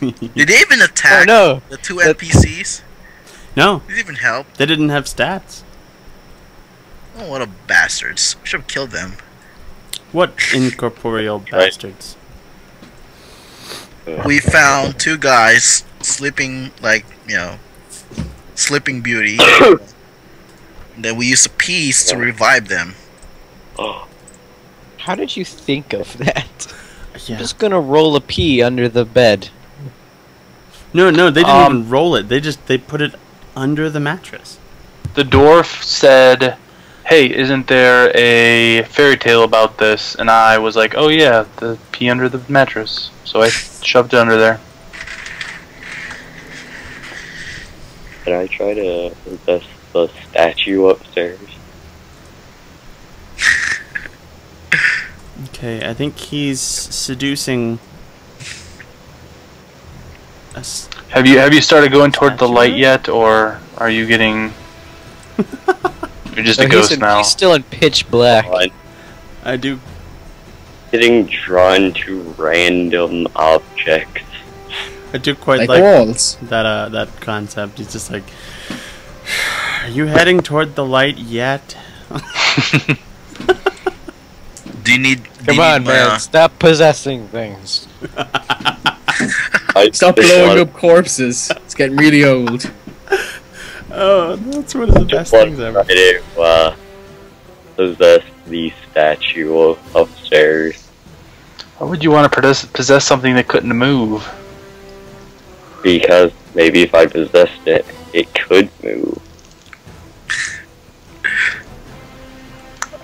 Did they even Oh attack no! the two NPCs? No, Did they even help? they didn't have stats. Oh, what a bastards! Should have killed them. What incorporeal bastards? We found 2 guys sleeping, like, Sleeping Beauty. Then we used a piece to revive them. How did you think of that? Yeah. I'm just gonna roll a pea under the bed. No, they didn't even roll it. They put it under the mattress. The dwarf said, "Hey, isn't there a fairy tale about this?" And I was like, "Oh yeah, the pee under the mattress." So I shoved it under there. Can I try to possess the statue upstairs? Okay, I think he's seducing. Have you started going toward the Statue? light yet, or are you getting? You're just a No, ghost now. He's still in pitch black. I'm I do. getting drawn to random objects. I do quite Like like walls. that concept. He's just like, are you heading toward the light yet? Do you need? Come on, man. Stop possessing things. Stop blowing up corpses. It's getting really old. Oh, that's one of the best Just things ever. try to possess the statue upstairs Why would you want to possess something that couldn't move? because maybe if I possessed it, it could move.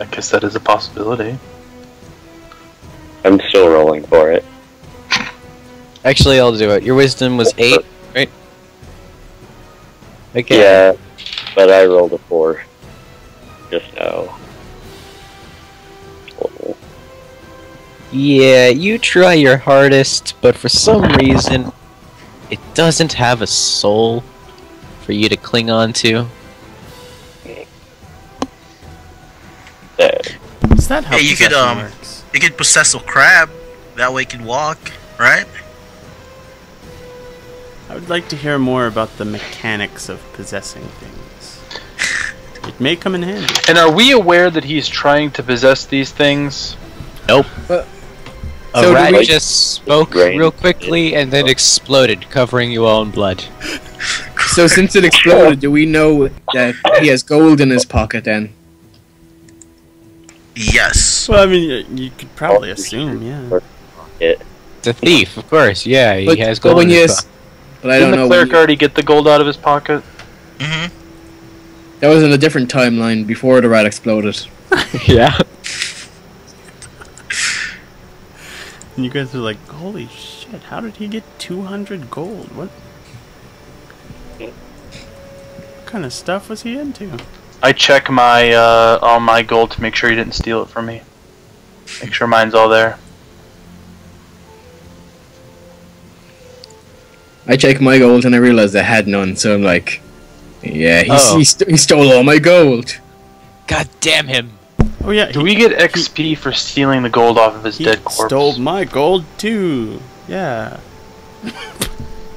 I guess that is a possibility. I'm still rolling for it. Actually, I'll do it. Your wisdom was 8, right? Okay. Yeah, but I rolled a 4 just now. Oh. Yeah, you try your hardest, but for some reason, it doesn't have a soul for you to cling on to. There. Is that how Hey, you could, possession works? You could possess a crab. That way, you can walk, right? I would like to hear more about the mechanics of possessing things. It may come in handy. And are we aware that he's trying to possess these things? Nope. But- A So do rat we- just spoke Rain. real quickly and then exploded, covering you all in blood. So since it exploded, do we know that he has gold in his pocket then? Yes. Well, I mean, you could probably assume, yeah. It. It's a thief, of course. Yeah, he has but gold when in you his s- but I Didn't don't the know. cleric already get the gold out of his pocket? Mm-hmm. That was in a different timeline before the rat exploded. pocket. Yeah. And you guys are like, holy shit, how did he get 200 gold? What kind of stuff was he into? I check my all my gold to make sure he didn't steal it from me. Make sure mine's all there. I checked my gold and I realized I had none, so I'm like, yeah, Oh. he stole all my gold. God damn him. Oh yeah, Do we get XP for stealing the gold off of his he dead corpse? stole my gold too. Yeah.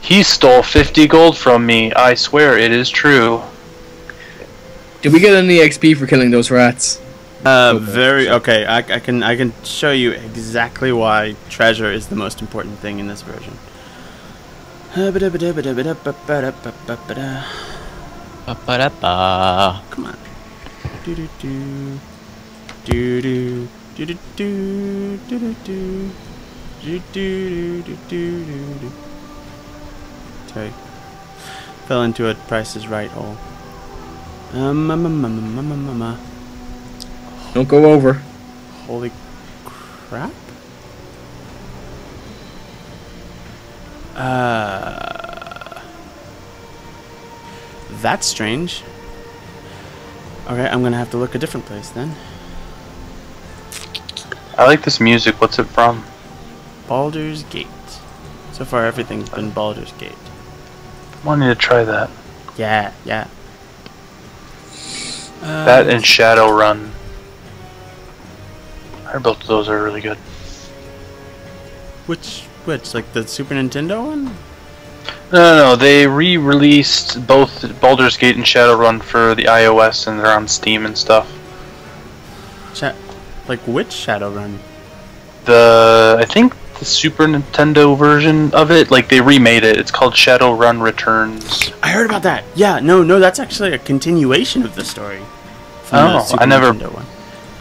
He stole 50 gold from me. I swear it is true. Did we get any XP for killing those rats? Very okay. I can show you exactly why treasure is the most important thing in this version. Ba-ba-da-ba. Come on. Do do do do do do do do do do do do do do. Sorry, fell into a Price is Right hole. Don't go over. Holy crap! That's strange. Okay, I'm gonna have to look a different place then. I like this music. What's it from? Baldur's Gate. So far, everything's been Baldur's Gate. I wanted to try that. Yeah, yeah. That and Shadowrun. I heard both of those are really good. Which? Like the Super Nintendo one? No, they re-released both Baldur's Gate and Shadowrun for the iOS, and they're on Steam and stuff. Like which Shadowrun? I think the Super Nintendo version of it, like they remade it. It's called Shadowrun Returns. I heard about that. Yeah, no, that's actually a continuation of the story. From the Oh, Super I never Nintendo one.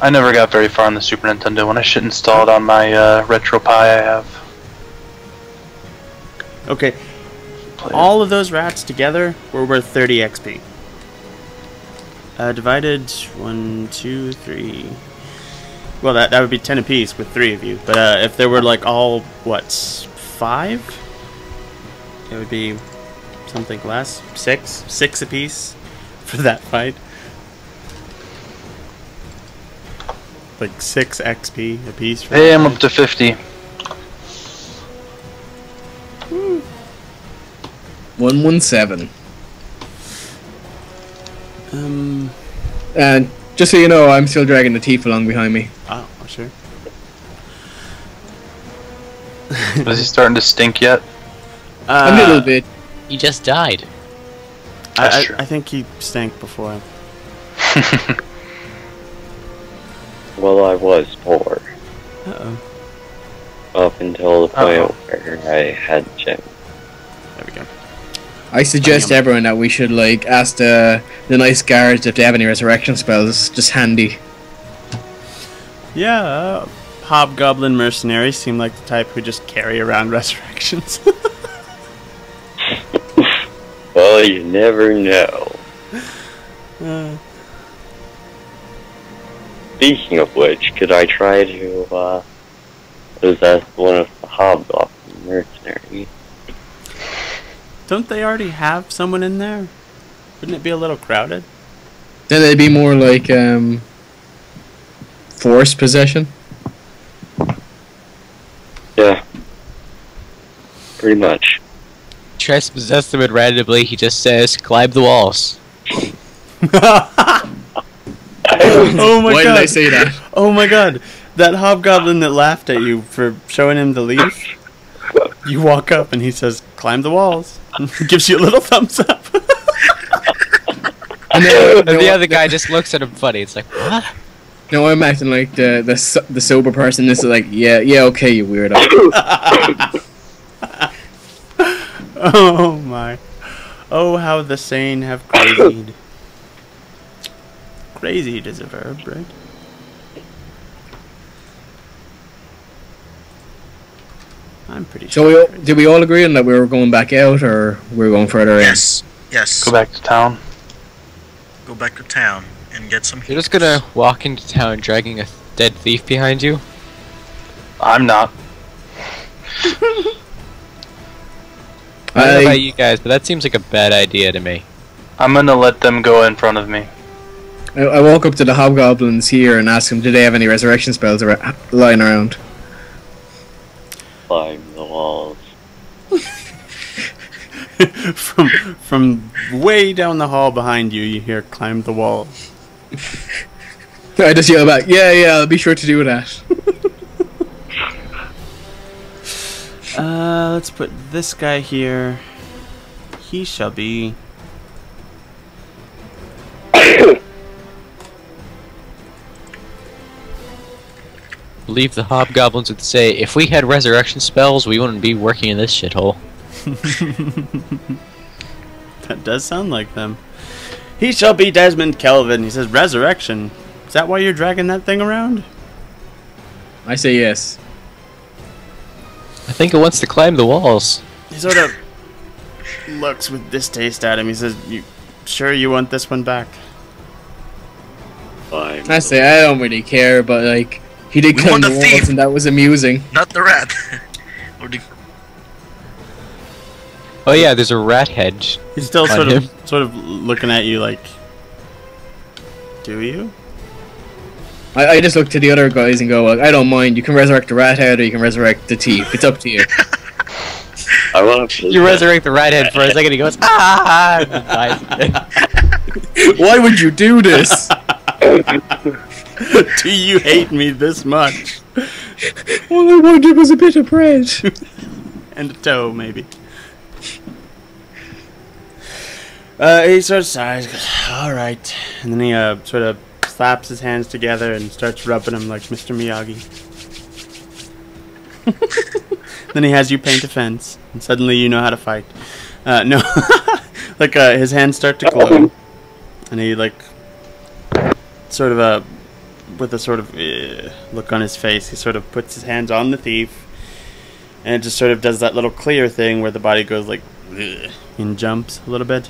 I never got very far on the Super Nintendo one. I should install it on my RetroPie I have. Okay, Play it. all of those rats together were worth 30 XP. Divided 1, 2, 3. Well, that would be 10 apiece with 3 of you. But if there were like all 5, it would be something less. 6 apiece for that fight. Like 6 XP apiece. For Hey, that I'm fight. up to 50. 117. Um. Just so you know, I'm still dragging the thief along behind me. Oh, sure. Is he starting to stink yet? A little bit. He just died. That's true. I think he stank before. Well, I was poor. Uh-oh. Up until the point Uh-oh. where I had gym. There we go. I suggest to everyone that we should like ask the nice guards if they have any resurrection spells. Just handy. Yeah, hobgoblin mercenaries seem like the type who just carry around resurrections. Well, you never know. Speaking of which, could I try to possess one of the hobgoblin mercenaries? Don't they already have someone in there? Wouldn't it be a little crowded? Then it'd be more like forced possession. Yeah. Pretty much. Tries to possess them randomly. He just says, "Climb the walls." Oh my Why god! did I say that? Oh my god! That hobgoblin that laughed at you for showing him the leaf. You walk up and he says, "Climb the walls." He gives you a little thumbs up. And then, And the other guy just looks at him funny. It's like, what? no, I'm acting like the sober person. This is like, yeah, okay, you weirdo. Oh my. Oh, how the sane have crazied. Crazied is a verb, right? I'm pretty So sure. did we all agree on that we were going back out, or we were going further in? Yes. Yes. Go back to town. Go back to town and get some. You're just gonna walk into town dragging a dead thief behind you? I'm not. I don't know about you guys, but that seems like a bad idea to me. I'm gonna let them go in front of me. I walk up to the hobgoblins here and ask them, do they have any resurrection spells lying around? Climb the walls. From way down the hall behind you, you hear "Climb the walls." I just yell back, yeah, I'll be sure to do that. Let's put this guy here. He shall be. I believe the hobgoblins would say, if we had resurrection spells, we wouldn't be working in this shithole. That does sound like them. He shall be Desmond Kelvin. He says, "Resurrection. Is that why you're dragging that thing around?" I say yes. I think it wants to climb the walls. He sort of looks with distaste at him. He says, "You sure you want this one back?" Climb. I say I don't really care, but like he did We climb want the the walls, thief. and that was amusing. Not the rat. Or the. Oh yeah, there's a rat head. He's still On him. sort of looking at you like, "Do you?" I just look to the other guys and go, well, I don't mind. You can resurrect the rat head, or you can resurrect the thief. It's up to you. I want to. You resurrect the rat head for a second, he goes, ah! And dies again. Why would you do this? Do you hate me this much? All I wanted was a bit of bread. And a toe, maybe. He sort of sighs, goes, "All right," and then he sort of claps his hands together and starts rubbing them like Mr. Miyagi. Then he has you paint a fence, and suddenly you know how to fight. No, like his hands start to glow, and he like sort of with a sort of look on his face, he sort of puts his hands on the thief, and it just sort of does that little clear thing where the body goes like and jumps a little bit,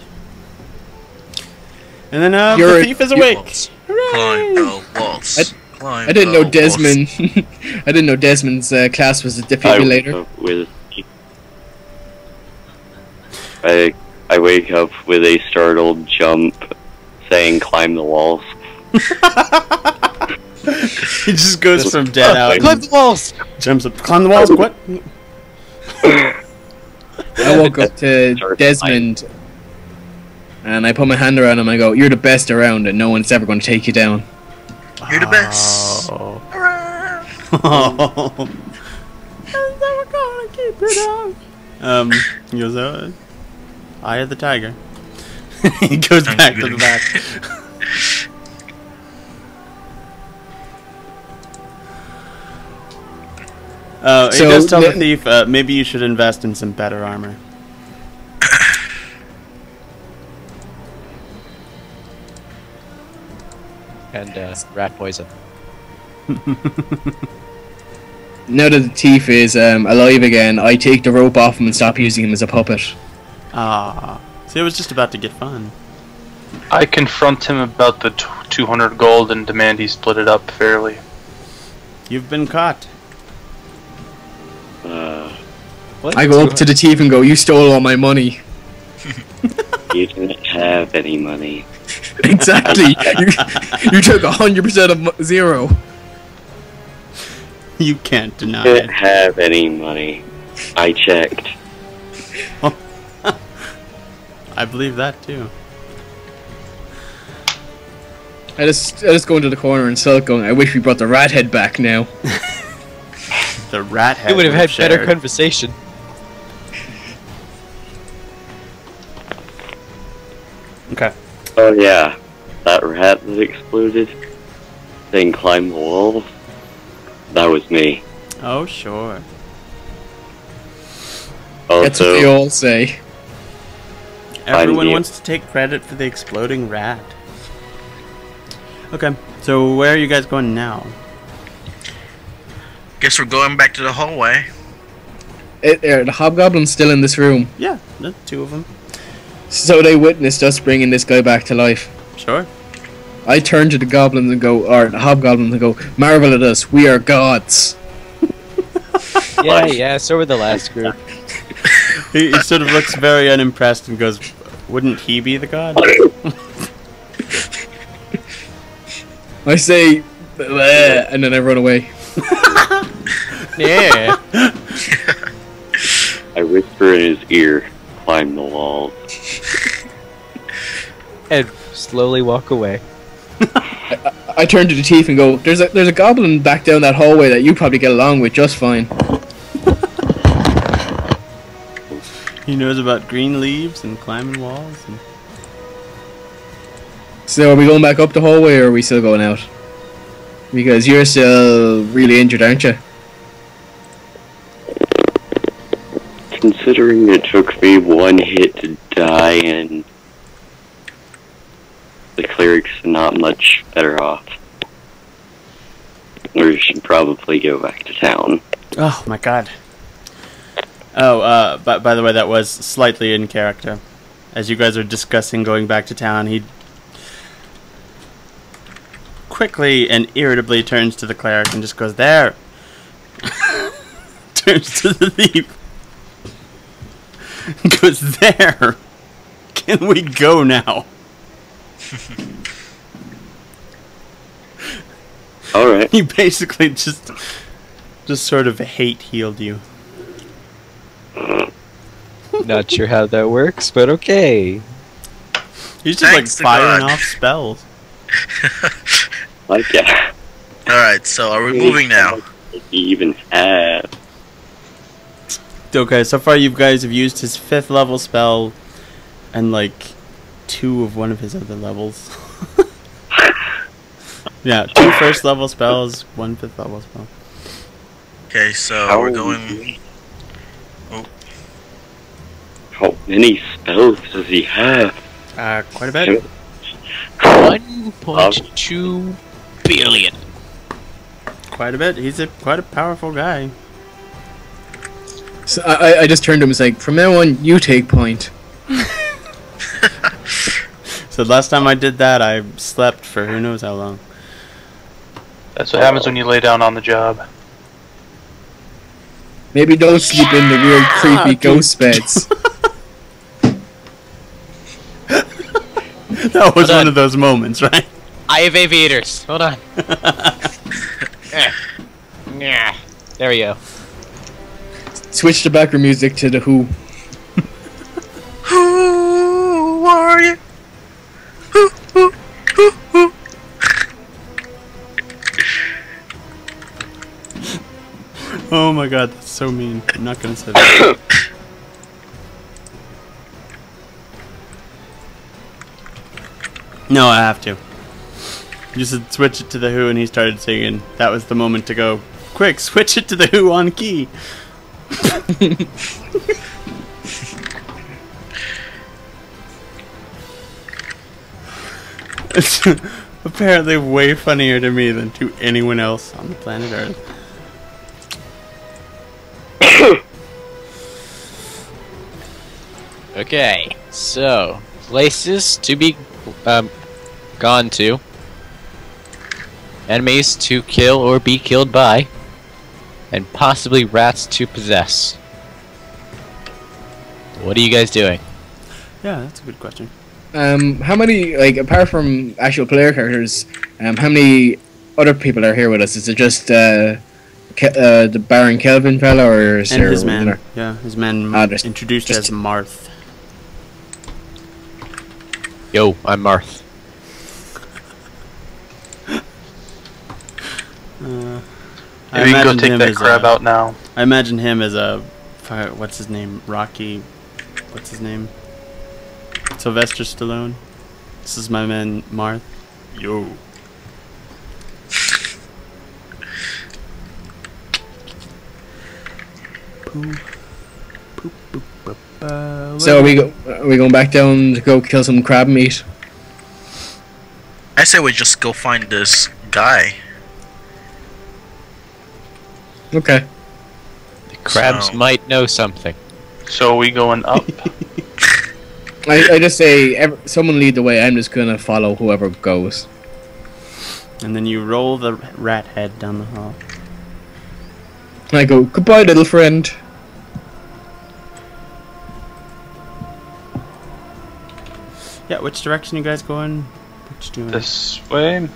and then the thief is awake. Climb the walls. I didn't know Desmond. I didn't know Desmond's class was a defibrillator. I wake up with a startled jump, saying, "Climb the walls." He just goes from dead out. Climb the walls! Jumps up. Climb the walls? What? I woke up to Desmond, and I put my hand around him. I go, "You're the best around, and no one's ever going to take you down." You're the best. Oh. Oh. Never gonna keep it down. He goes, Eye of the tiger. He goes back to the back. He does tell the thief, maybe you should invest in some better armor. And rat poison. Now that the thief is alive again, I take the rope off him and stop using him as a puppet. Ah, see, it was just about to get fun. I confront him about the 200 gold and demand he split it up fairly. You've been caught. What? I go up to the thief and go, "You stole all my money." You didn't have any money. Exactly. you took 100% of zero. You can't deny You it. didn't have any money. I checked. I believe that too. I just go into the corner and sulk, going, "I wish we brought the rat head back now." The rat head. We would have had better shared. conversation. Okay. Oh yeah, that rat that exploded, then climbed the walls. That was me. Oh sure. That's what they Also, all say. Everyone you. wants to take credit for the exploding rat. Okay, so where are you guys going now? Guess we're going back to the hallway. Are the hobgoblin's still in this room? Yeah, the two of them. So they witnessed us bringing this guy back to life. Sure. I turn to the goblins and go, or the hobgoblins and go, "Marvel at us, we are gods." Yeah, so were the last group. He sort of looks very unimpressed and goes, "Wouldn't he be the god?" I say, "Bleh," and then I run away. Yeah. I whisper in his ear, "Climb the walls." And slowly walk away. I turn to the thief and go, there's a goblin back down that hallway that you probably get along with just fine." He knows about green leaves and climbing walls. And... So are we going back up the hallway, or are we still going out? Because you're still really injured, aren't you? Considering it took me one hit to die and the cleric's not much better off, we should probably go back to town. Oh my god. Oh, by the way, that was slightly in character. As you guys are discussing going back to town, he quickly and irritably turns to the cleric and just goes, "There!" Turns to the thief. Goes, "There! Can we go now?" Alright. He basically just sort of hate healed you. Not sure how that works, but okay. He's just Thanks to like firing God. off spells. Like, yeah. Alright, so are we moving now? He even have. Okay, so far you guys have used his 5th level spell and like 2 of one of his other levels. Yeah, 2 first level spells, 1 fifth level spell. Okay, so How we're are we going. doing? Oh, How many spells does he have? Quite a bit. 1.2 billion. Quite a bit. He's quite a powerful guy. So I just turned to him and was like, from now on, you take point. So last time I did that, I slept for who knows how long. That's what happens when you lay down on the job. Maybe don't sleep in the weird, creepy ghost beds. That was Hold on. one of those moments, right? I have aviators. Hold on. Yeah. There we go. Switch the background music to the Who. who are you? Who? Oh my god, that's so mean. I'm not gonna say that. No, I have to. You said switch it to the Who, and he started singing. That was the moment to go. Quick, switch it to the Who on key. It's apparently way funnier to me than to anyone else on the planet Earth. Okay, so places to be gone to, enemies to kill or be killed by, and possibly rats to possess. What are you guys doing? Yeah, that's a good question. How many, like, apart from actual player characters, how many other people are here with us? Is it just the Baron Kelvin fella, or is And there his man. another? Yeah, his man there's introduced just- as Marth. Yo, I'm Marth. I Maybe we can go imagined take him that as crab out now. I imagine him as a what's his name? Rocky. What's his name? Sylvester Stallone. This is my man Marth. Yo. So are we going back down to go kill some crab meat? I say we just go find this guy. Okay. The crabs So- might know something. So are we going up? I just say, someone lead the way. I'm just gonna follow whoever goes. And then you roll the rat head down the hall. I go, goodbye, little friend. Yeah, which direction you guys going? What you doing? This way?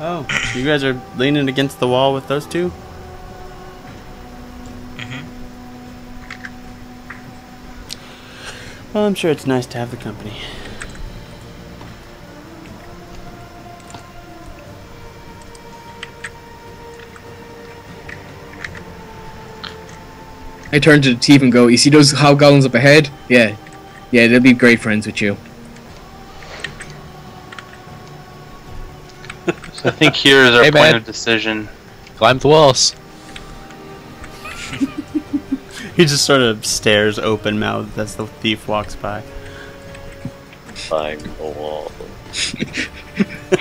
Oh, you guys are leaning against the wall with those two? Well, I'm sure it's nice to have the company. I turn to the thief and go, you see those hobgoblins up ahead? Yeah. Yeah, they'll be great friends with you. So I think here is our Hey, point man. of decision. Climb the walls. He just sort of stares open-mouthed as the thief walks by. Climb the wall.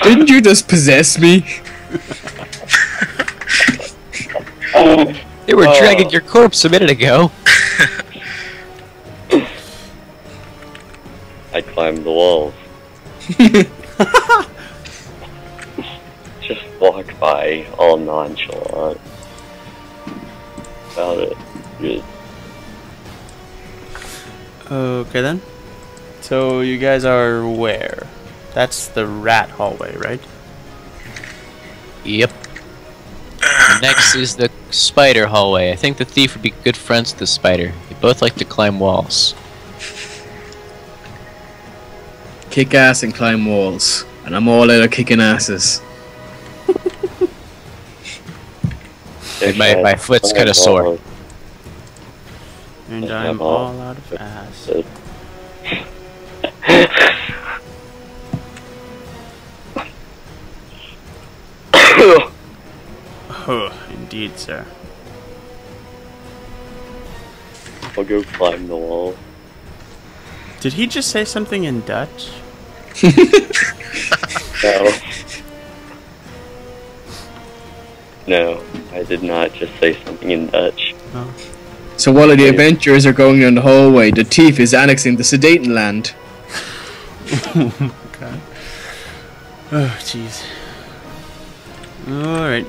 Didn't you just possess me? They were dragging your corpse a minute ago. I climbed the walls. Just walk by, all nonchalant. About it. Good. Okay then. So you guys are where? That's the rat hallway, right? Yep. Next is the spider hallway. I think the thief would be good friends with the spider. They both like to climb walls. Kick ass and climb walls. And I'm all out of kicking asses. My foot's kinda sore. And I I'm have all all out of ass. Oh, indeed, sir. I'll go climb the wall. Did he just say something in Dutch? No. No, I did not just say something in Dutch. Oh. So while the adventurers are going down the hallway, the thief is annexing the Sedaten land. Okay. Oh, jeez. Alright.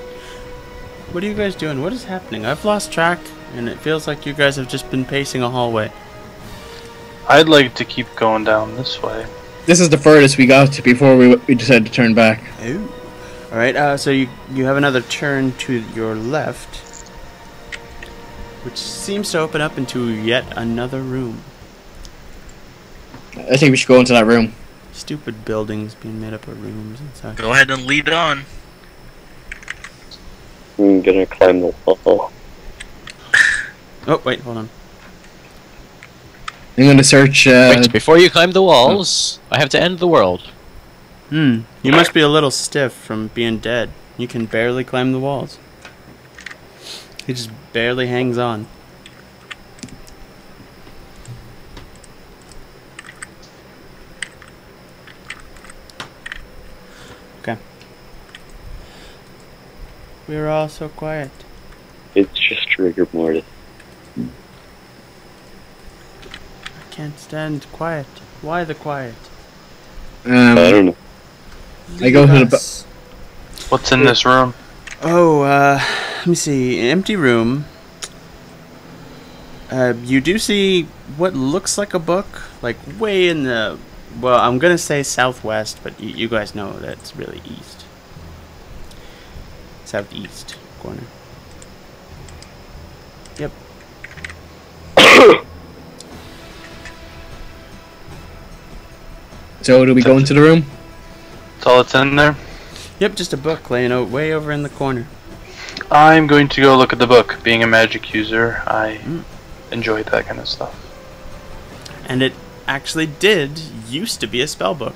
What are you guys doing? What is happening? I've lost track, and it feels like you guys have just been pacing a hallway. I'd like to keep going down this way. This is the furthest we got to before we decided to turn back. Ooh. Alright, so you have another turn to your left, which seems to open up into yet another room. I think we should go into that room. Stupid buildings being made up of rooms and such. Go ahead and lead on. I'm gonna climb the wall. Oh, wait, hold on. I'm going to search... Wait, before you climb the walls, I have to end the world. You must be a little stiff from being dead. You can barely climb the walls. He just barely hangs on. Okay. We were all so quiet. It's just rigor mortis. I can't stand quiet. Why the quiet? I don't know. I go to the... Us. What's in this room? Oh, let me see. An empty room. You do see what looks like a book, like way in the... Well, I'm gonna say southwest, but you guys know that's really east. Southeast corner. Yep. So do we go into the room? That's all that's in there? Yep, just a book laying out way over in the corner. I'm going to go look at the book. Being a magic user, I enjoy that kind of stuff. And it actually did used to be a spell book.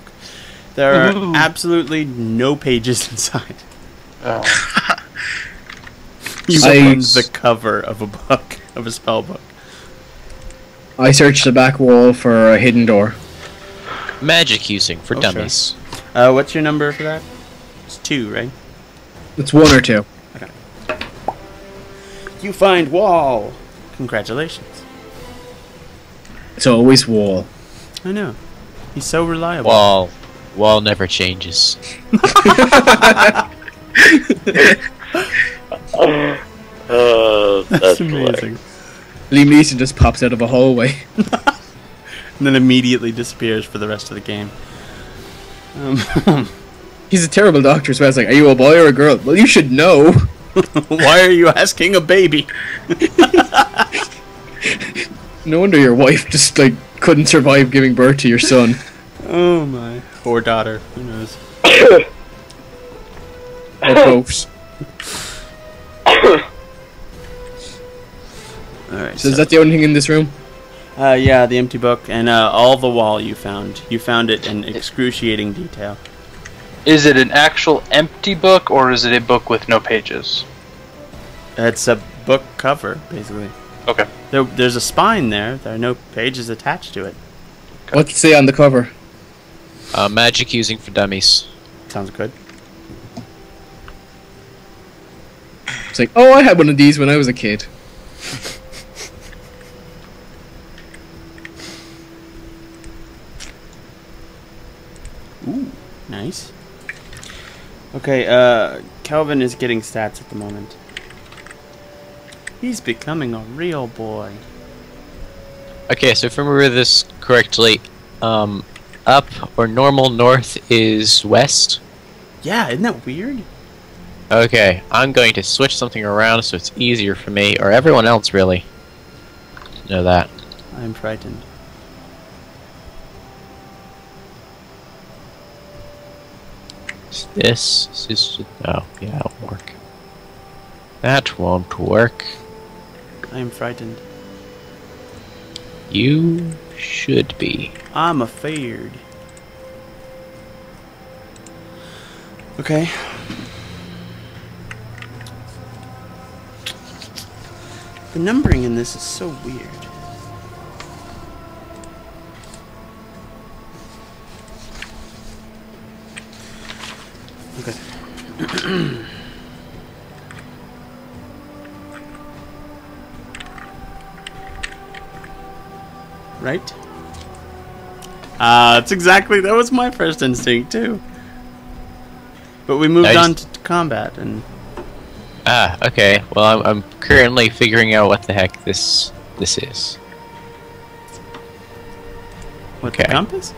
There are absolutely no pages inside. Oh. You I- opened the cover of a book, of a spell book. I search the back wall for a hidden door. Magic using for Oh, sure. dummies. What's your number for that? It's 2, right? It's 1 or 2. You find wall. Congratulations. It's always wall. I know. He's so reliable. Wall never changes. That's amazing. Liam Neeson just pops out of a hallway. And then immediately disappears for the rest of the game. He's a terrible doctor, so I was like, are you a boy or a girl? Well, you should know. Why are you asking a baby? No wonder your wife just, like, couldn't survive giving birth to your son. Oh my. Or daughter. Who knows? Or both. Alright. So is that the only thing in this room? Yeah, the empty book and all the wall you found. You found it in excruciating detail. Is it an actual empty book, or is it a book with no pages? It's a book cover, basically. Okay. There's a spine there. There are no pages attached to it. What's it say on the cover? Magic using for dummies. Sounds good. It's like, oh, I had one of these when I was a kid. Ooh, nice. Okay, Kelvin is getting stats at the moment. He's becoming a real boy. Okay, so if I remember this correctly, up or normal north is west. Yeah, isn't that weird? Okay, I'm going to switch something around so it's easier for me, or everyone else really, to know that. I'm frightened. This is... Oh, yeah, it'll work. That won't work. I am frightened. You should be. I'm afeared. Okay. The numbering in this is so weird. Okay. Right? That's exactly, that was my first instinct too. But we moved on to combat and... Okay. Well, I'm currently figuring out what the heck this is. What, the compass?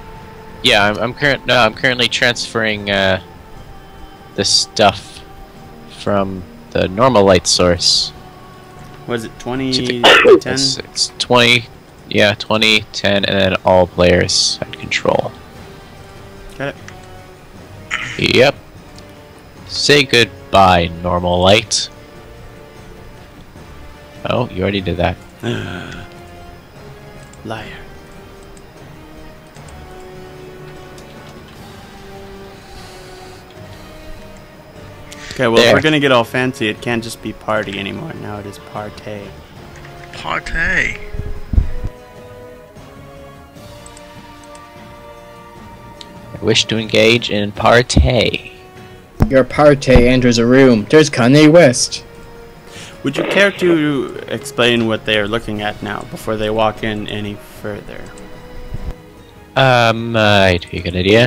Yeah, I'm currently transferring the stuff from the normal light source. What is it, 20, 10? It's 20, yeah, 20, 10, and then all players had control. Got it. Yep. Say goodbye, normal light. Oh, you already did that. Liar. Okay, well, if we're gonna get all fancy, it can't just be party anymore. Now it is partay. Partay. I wish to engage in partay. Your partay enters a room. There's Kanye West. Would you care to explain what they are looking at now before they walk in any further? Might be a good idea.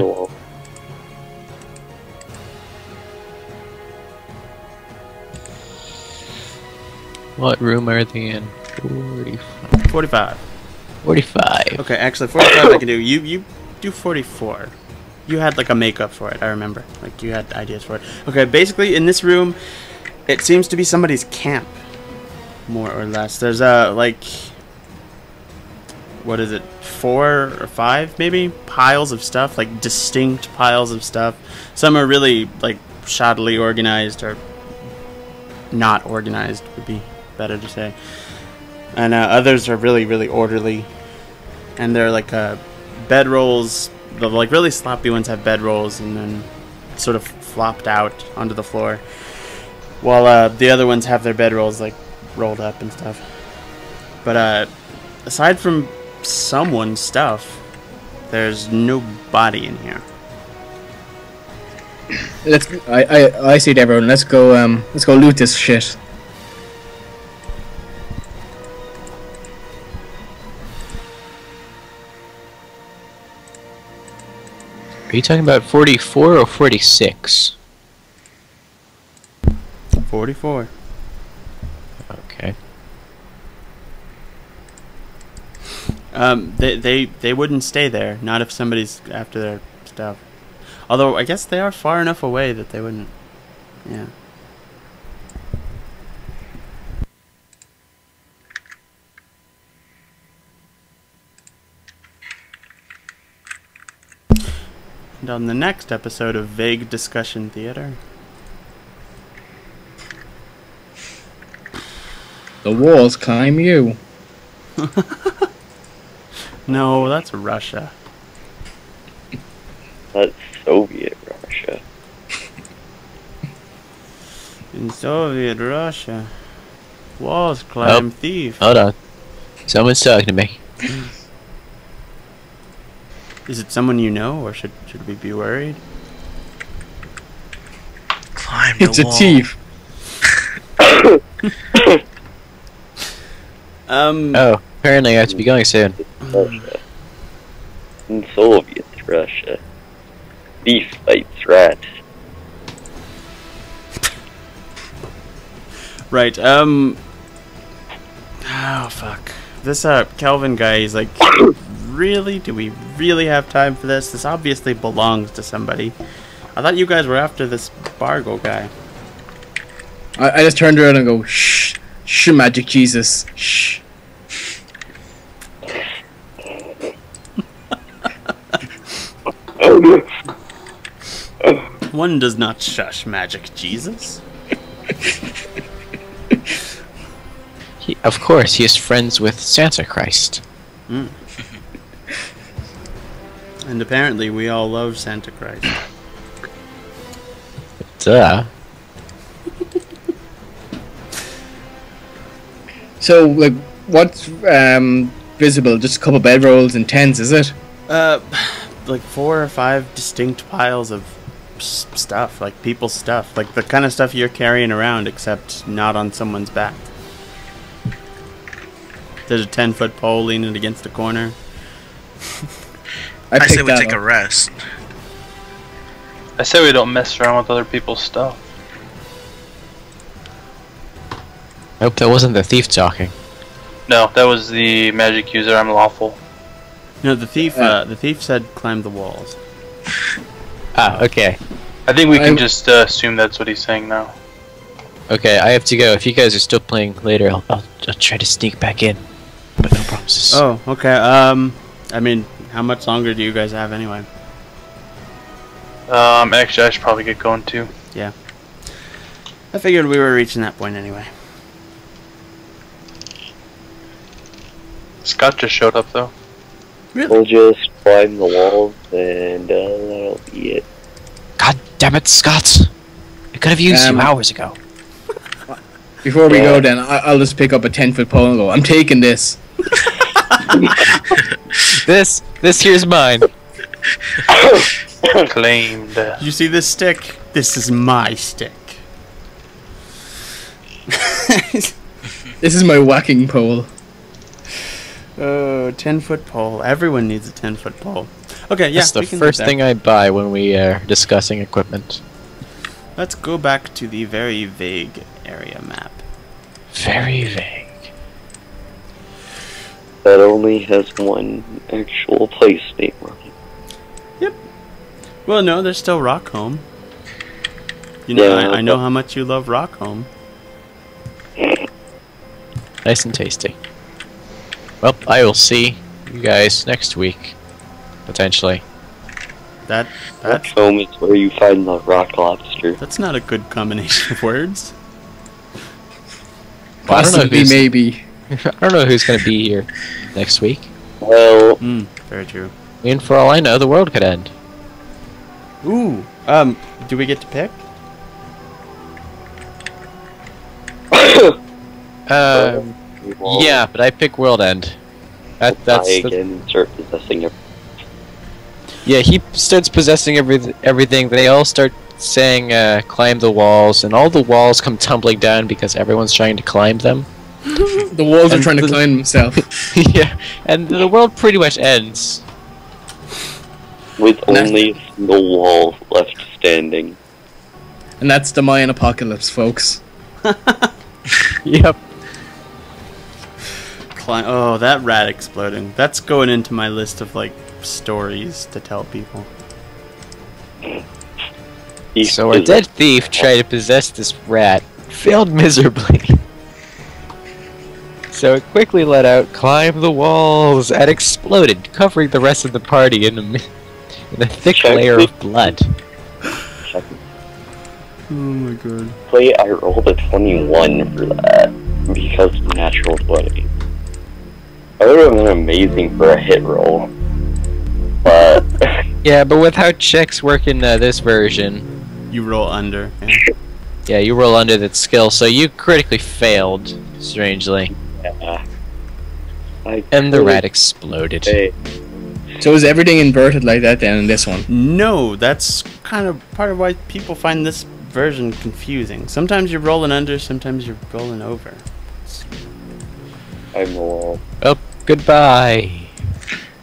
What room are they in? 45. 45. 45. Okay, actually, 45 I can do. You do 44. You had like a makeup for it, I remember. Like you had ideas for it. Okay, basically in this room, it seems to be somebody's camp, more or less. There's like, what is it, 4 or 5 maybe piles of stuff, like distinct piles of stuff. Some are really like shoddily organized, or not organized would be better to say. And others are really, really orderly. And they're like bedrolls. The like really sloppy ones have bedrolls and then sort of flopped out onto the floor, while the other ones have their bedrolls like rolled up and stuff. But aside from someone's stuff, there's no body in here. I see it, everyone. Let's go loot this shit. Are you talking about 44 or 46? 44. Okay. They wouldn't stay there, not if somebody's after their stuff. Although I guess they are far enough away that they wouldn't. Yeah. And on the next episode of Vague Discussion Theater. The walls climb you. No, that's Russia. That's Soviet Russia. In Soviet Russia, walls climb thief. Hold on. Someone's talking to me. Is it someone you know, or should we be worried? Climb the It's a wall. thief. Oh, apparently I have to be going soon. Russia. In Soviet Russia. Thief fights rat. Right, oh fuck. This Kelvin guy is like, really? Do we really have time for this? This obviously belongs to somebody. I thought you guys were after this Bargo guy. I just turned around and go, shh, shh, magic Jesus, shh. One does not shush magic Jesus. Of course, he is friends with Santa Christ. Mm. And apparently we all love Santa Christ. Duh. So, like, what's visible? Just a couple bedrolls and tents, is it? Like 4 or 5 distinct piles of stuff, like people's stuff, like the kind of stuff you're carrying around, except not on someone's back. There's a 10-foot pole leaning against the corner. I say we that take a up. rest. I say we don't mess around with other people's stuff. I hope that wasn't the thief talking. No, that was the magic user. I'm lawful. No, the thief said climb the walls. Ah, okay. I think we can just assume that's what he's saying now. Okay, I have to go. If you guys are still playing later, I'll try to sneak back in. But no promises. Oh, okay. I mean, how much longer do you guys have anyway? Actually, I should probably get going too. Yeah. I figured we were reaching that point anyway. Scott just showed up though. We'll just climb the walls and that'll be it. God damn it, Scott! I could have used you hours ago. Before we go, then I'll just pick up a 10-foot pole and go. I'm taking this. This here's mine. Claimed. You see this stick? This is my stick. This is my whacking pole. 10-foot pole. Everyone needs a 10-foot pole. Okay, yeah. That's the we can first do that. thing I buy when we are discussing equipment. Let's go back to the very vague area map. Very vague. That only has one actual place name on it. Yep. Well, no, there's still Rockholm. You know, Yeah, I know how much you love Rockholm. Nice and tasty. Well, I will see you guys next week. Potentially. That's Home is where you find the rock lobster. that's not a good combination of words. Well, I don't know Possibly, who's- maybe. I don't know who's going to be here next week. Well, Very true. I mean, for all I know, the world could end. Ooh. Do we get to pick? Yeah, but I pick world end. That's die again and start possessing it. Yeah, he starts possessing everything. They all start saying, climb the walls, and all the walls come tumbling down because everyone's trying to climb them. The walls are And trying to the- climb themselves. Yeah, and the world pretty much ends. With only a single wall left standing. And that's the Mayan apocalypse, folks. Yep. Oh, that rat exploding. That's going into my list of, like, stories to tell people. So our dead thief tried to possess this rat, failed miserably. So it quickly let out, climb the walls, and exploded, covering the rest of the party in a thick Check layer the- of blood. Oh my god. Play, I rolled a 21 for that because of natural 20. That would have been amazing for a hit roll, but Yeah, but with how checks work in this version, You roll under. Yeah. yeah, you roll under that skill, so you critically failed, strangely. yeah. And the rat exploded. Hey, So is everything inverted like that then in this one? No, that's kind of part of why people find this version confusing. Sometimes you're rolling under, sometimes you're rolling over. I'm wrong. Oh, goodbye.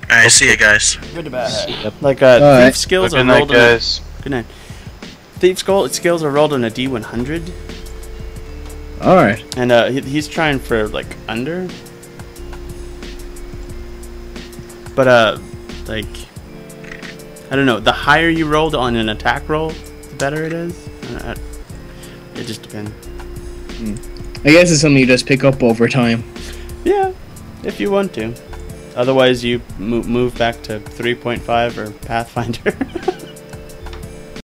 Alright, see you guys. Good about Yep. Like, Alright. thief skills Good are night, rolled on guys. Good night. Thief skills are rolled on a D100, Alright. and he's trying for, like, under. But, like, I don't know, the higher you rolled on an attack roll, the better it is. It just depends. I guess it's something you just pick up over time. Yeah, if you want to. Otherwise, you move back to 3.5 or Pathfinder.